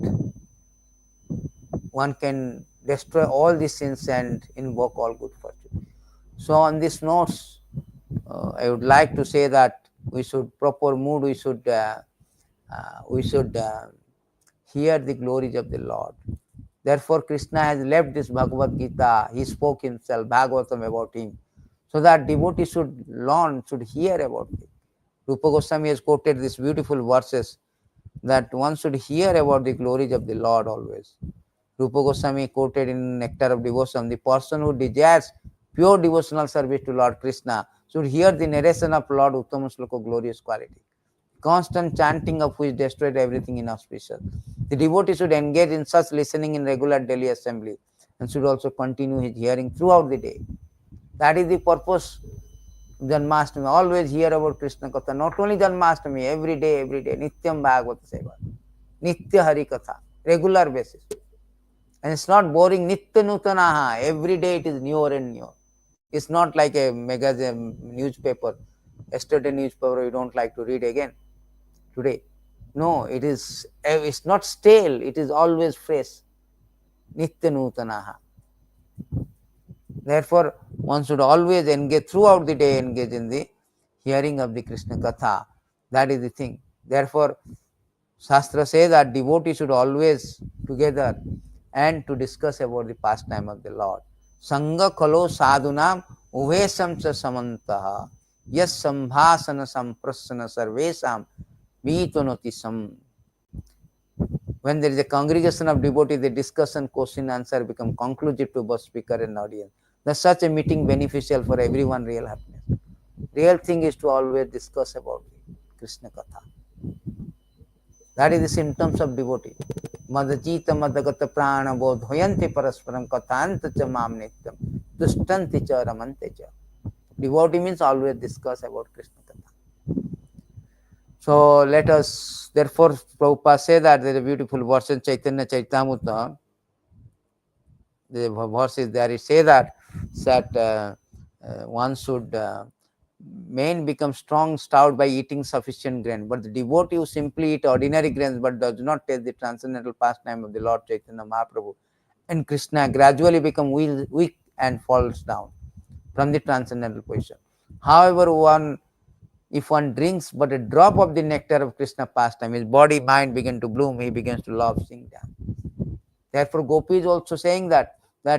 one can destroy all the sins and invoke all good fortune. So on these notes, I would like to say that we should proper mood, we should hear the glories of the Lord. Therefore, Kṛṣṇa has left this Bhagavad Gita. He spoke himself, Bhagavatam, about him, so that devotees should learn, should hear about it. Rupa Goswami has quoted these beautiful verses that one should hear about the glories of the Lord always. Rupa Goswami quoted in Nectar of Devotion, the person who desires pure devotional service to Lord Kṛṣṇa should hear the narration of Lord Uttama Sloka glorious quality, constant chanting of which destroyed everything inauspicious. The devotee should engage in such listening in regular daily assembly, and should also continue his hearing throughout the day. That is the purpose of Janmāṣṭamī. Always hear about Kṛṣṇa Katha. Not only Janmāṣṭamī, every day, Nityam Bhagavata Seva, Nitya Hari Katha, regular basis. And it's not boring, Nitya Nutanaha, every day it is newer and newer. It's not like a magazine, newspaper. Yesterday newspaper you don't like to read again today. No, it's not stale, it is always fresh. Nitya Nutanaha. Therefore, one should always engage throughout the day, engage in the hearing of the Kṛṣṇa Katha. That is the thing. Therefore, Shastra says that devotees should always together and to discuss about the pastime of the Lord. Sangha khalo sadhunam uvesam cha samantaha yas sambhasana samprasana sarvesam vitonoti sam. When there is a congregation of devotees, the discussion, question, answer become conclusive to both speaker and audience. Thus, such a meeting beneficial for everyone, real happiness. Real thing is to always discuss about Kṛṣṇa Katha. That is the symptoms of devotee. Madajita madagata prana bodhoyanti parasparam kathanta cha mam nityam dustanti cha ramante cha. Devotee means always discuss about Kṛṣṇa Katha. So let us, therefore, Prabhupada say that there is a beautiful verse in Chaitanya Chaitamrita. The verse is there. It says that one should men become strong, stout by eating sufficient grain. But the devotee who simply eat ordinary grains but does not taste the transcendental pastime of the Lord Chaitanya Mahaprabhu and Kṛṣṇa gradually become weak and falls down. from the transcendental position. However, if one drinks but a drop of the nectar of Krishna pastime, his body, mind begin to bloom, he begins to love, sing, dance. Therefore, Gopi is also saying that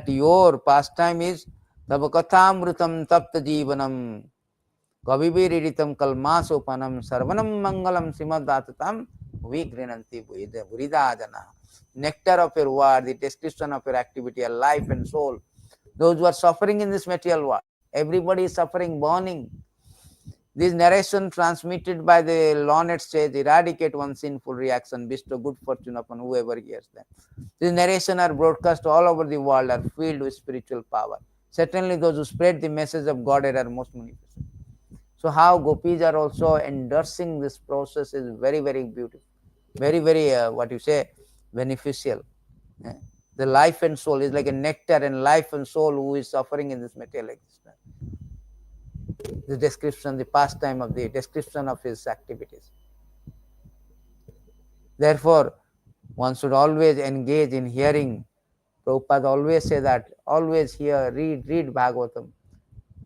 your pastime is tava kathamrutam tapta jivanam kavibiriritam kalmasopanam sarvanam mangalam simadatam vigrinanti buridajana. Nectar of your word, the description of your activity, your life and soul. Those who are suffering in this material world, everybody is suffering, burning. This narration transmitted by the learned sage eradicate one sinful reaction, bestow good fortune upon whoever hears them. These narration are broadcast all over the world, are filled with spiritual power. Certainly those who spread the message of Godhead are most munificent. So how gopis are also endorsing this process is very, very beautiful. Very, very, beneficial. The life and soul is like a nectar, and life and soul who is suffering in this material existence. The description, the pastime of the description of his activities. Therefore, one should always engage in hearing. Prabhupada always say that, always hear, read Bhagavatam,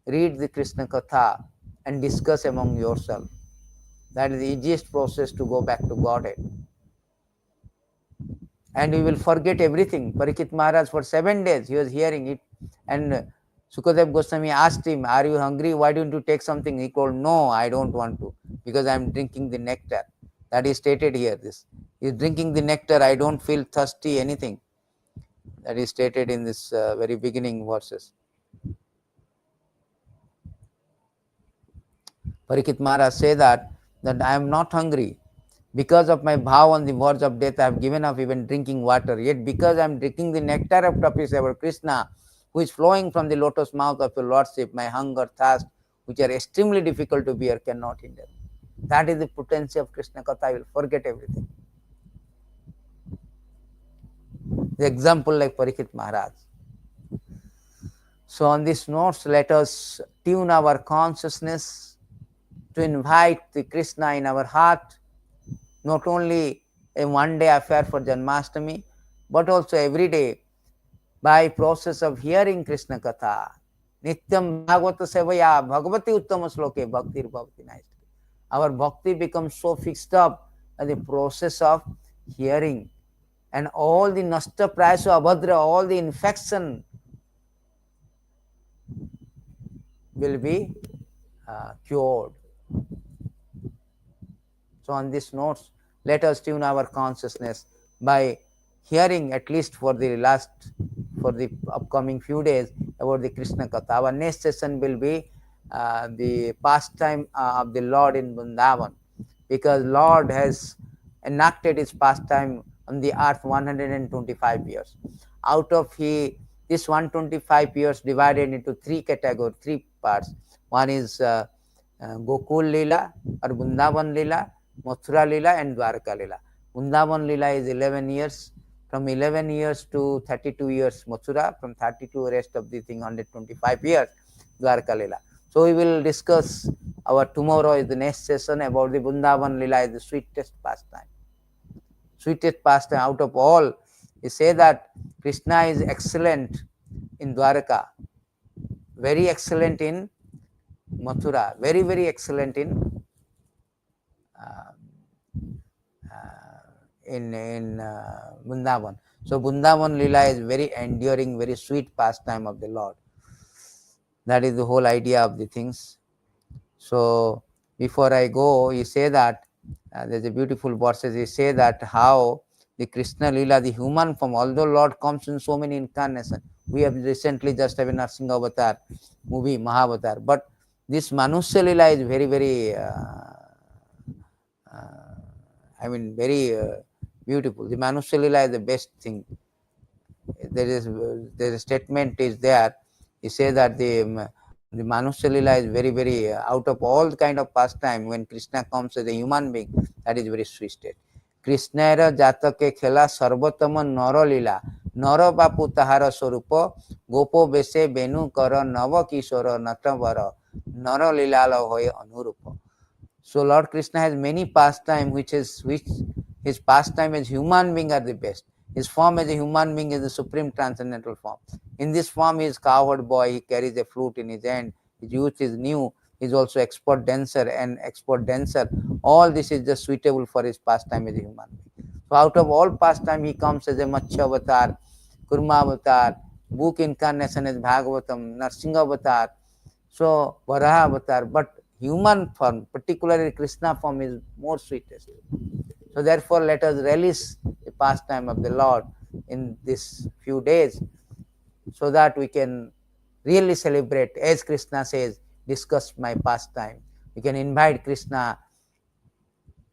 read the Kṛṣṇa Katha and discuss among yourself. That is the easiest process to go back to Godhead. And we will forget everything. Parikshit Maharaj for 7 days he was hearing it, and Sukadev Goswami asked him, are you hungry? Why don't you take something? He told, no, I don't want to, because I am drinking the nectar. That is stated here. This he is drinking the nectar. I don't feel thirsty, anything. That is stated in this very beginning verses. Parikshit Maharaj say that I am not hungry. Because of my bhav on the verge of death, I have given up even drinking water. Yet because I am drinking the nectar of Tapisavar Kṛṣṇa, who is flowing from the lotus mouth of your Lordship, my hunger, thirst, which are extremely difficult to bear, cannot hinder me. That is the potency of Kṛṣṇa Katha. I will forget everything. The example like Parikshit Maharaj. So on these notes, let us tune our consciousness to invite the Kṛṣṇa in our heart, not only a one-day affair for Janmāṣṭamī, but also every day by process of hearing Kṛṣṇa Katha. Nityam bhagavata sevaya bhagavati uttama sloke bhaktir bhavati naishtaki. Our bhakti becomes so fixed up by the process of hearing, and all the nashta prayaso abhadra, all the infection will be cured. So on these notes, let us tune our consciousness by hearing, at least for the upcoming few days, about the Kṛṣṇa Katha. Our next session will be the pastime of the Lord in Vrindavan, because Lord has enacted his pastime on the earth 125 years. Out of this 125 years divided into three categories, three parts. One is Gokul Lila or Vrindavan Lila, Mathura Lila and Dwarka Lila. Vrindavan Lila is 11 years. From 11 years to 32 years Mathura, from 32 rest of the thing 125 years Dwarka Lila. So we will discuss, tomorrow is the next session about the Vrindavan Lila, is the sweetest pastime. Sweetest pastime out of all. He say that Kṛṣṇa is excellent in Dwarka, very excellent in Mathura, very, very excellent in Vrindavan. So Vrindavan Lila is very enduring, very sweet pastime of the Lord. That is the whole idea of the things. So before I go, you say that there's a beautiful verses. You say that how the Kṛṣṇa Lila, the human form, although Lord comes in so many incarnations. We have recently just have a Narsingha Avatar movie, Mahavatar, but this Manusya Lila is very, very very beautiful. The Manusya Lila is the best thing. There is a statement is there. He says that the Manusya Lila is very, very out of all kind of pastime. When Kṛṣṇa comes as a human being, that is very sweet state. Kṛṣṇera jatake khela sarvatama nara lila nara bapu tahara swarupa gopo bese benu kara nava kishora natavara nara lilala hoye anurupa. So Lord Kṛṣṇa has many pastime, which his pastime as human being are the best. His form as a human being is the supreme transcendental form. In this form, he is cowherd boy, he carries a flute in his hand, his youth is new, he is also expert dancer and expert dancer. All this is just suitable for his pastime as a human being. So out of all pastime, he comes as a Matsya avatar, Kurma avatar, book incarnation as Bhagavatam, Narsingha avatar, so Varaha avatar, but human form, particularly Kṛṣṇa form, is more sweetest. So therefore, let us relish the pastime of the Lord in these few days, so that we can really celebrate, as Kṛṣṇa says, discuss my pastime. We can invite Kṛṣṇa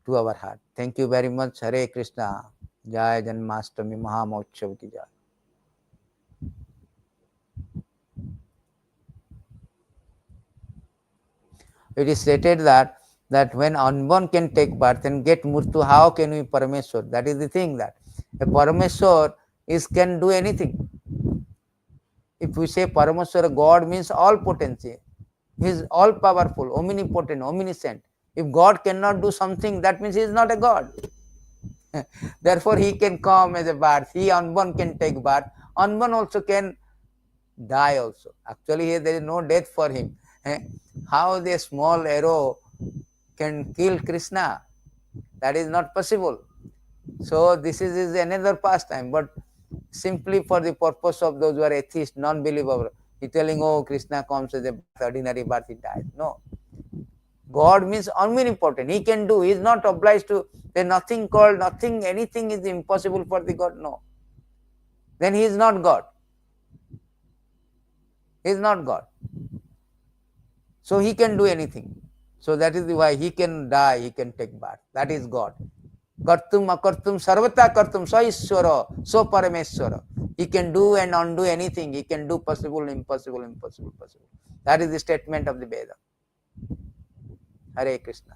to our heart. Thank you very much. Hare Krishna. Jai Janmāṣṭamī Mahamotsav ki jai. It is stated that when unborn can take birth and get murtu, how can we Parameshwar? That is the thing, that a Parameshwar can do anything. If we say Parameshwara, God means all potency. He is all powerful, omnipotent, omniscient. If God cannot do something, that means he is not a God. Therefore, he can come as a birth. He unborn can take birth. Unborn also can die also. Actually, there is no death for him. How the small arrow can kill Kṛṣṇa? That is not possible. So this is another pastime, but simply for the purpose of those who are atheists, non-believer, he telling, oh, Kṛṣṇa comes as a ordinary birth, he dies. No. God means omnipotent. He can do. He is not obliged to. There is nothing called, nothing, anything is impossible for the God. No. Then he is not God. He is not God. So he can do anything. So that is why he can die, he can take birth. That is God. Kartum akartum sarvata kartum sa Ishvara, so Parameshwara. He can do and undo anything. He can do possible, impossible, impossible, possible. That is the statement of the Veda. Hare Krishna.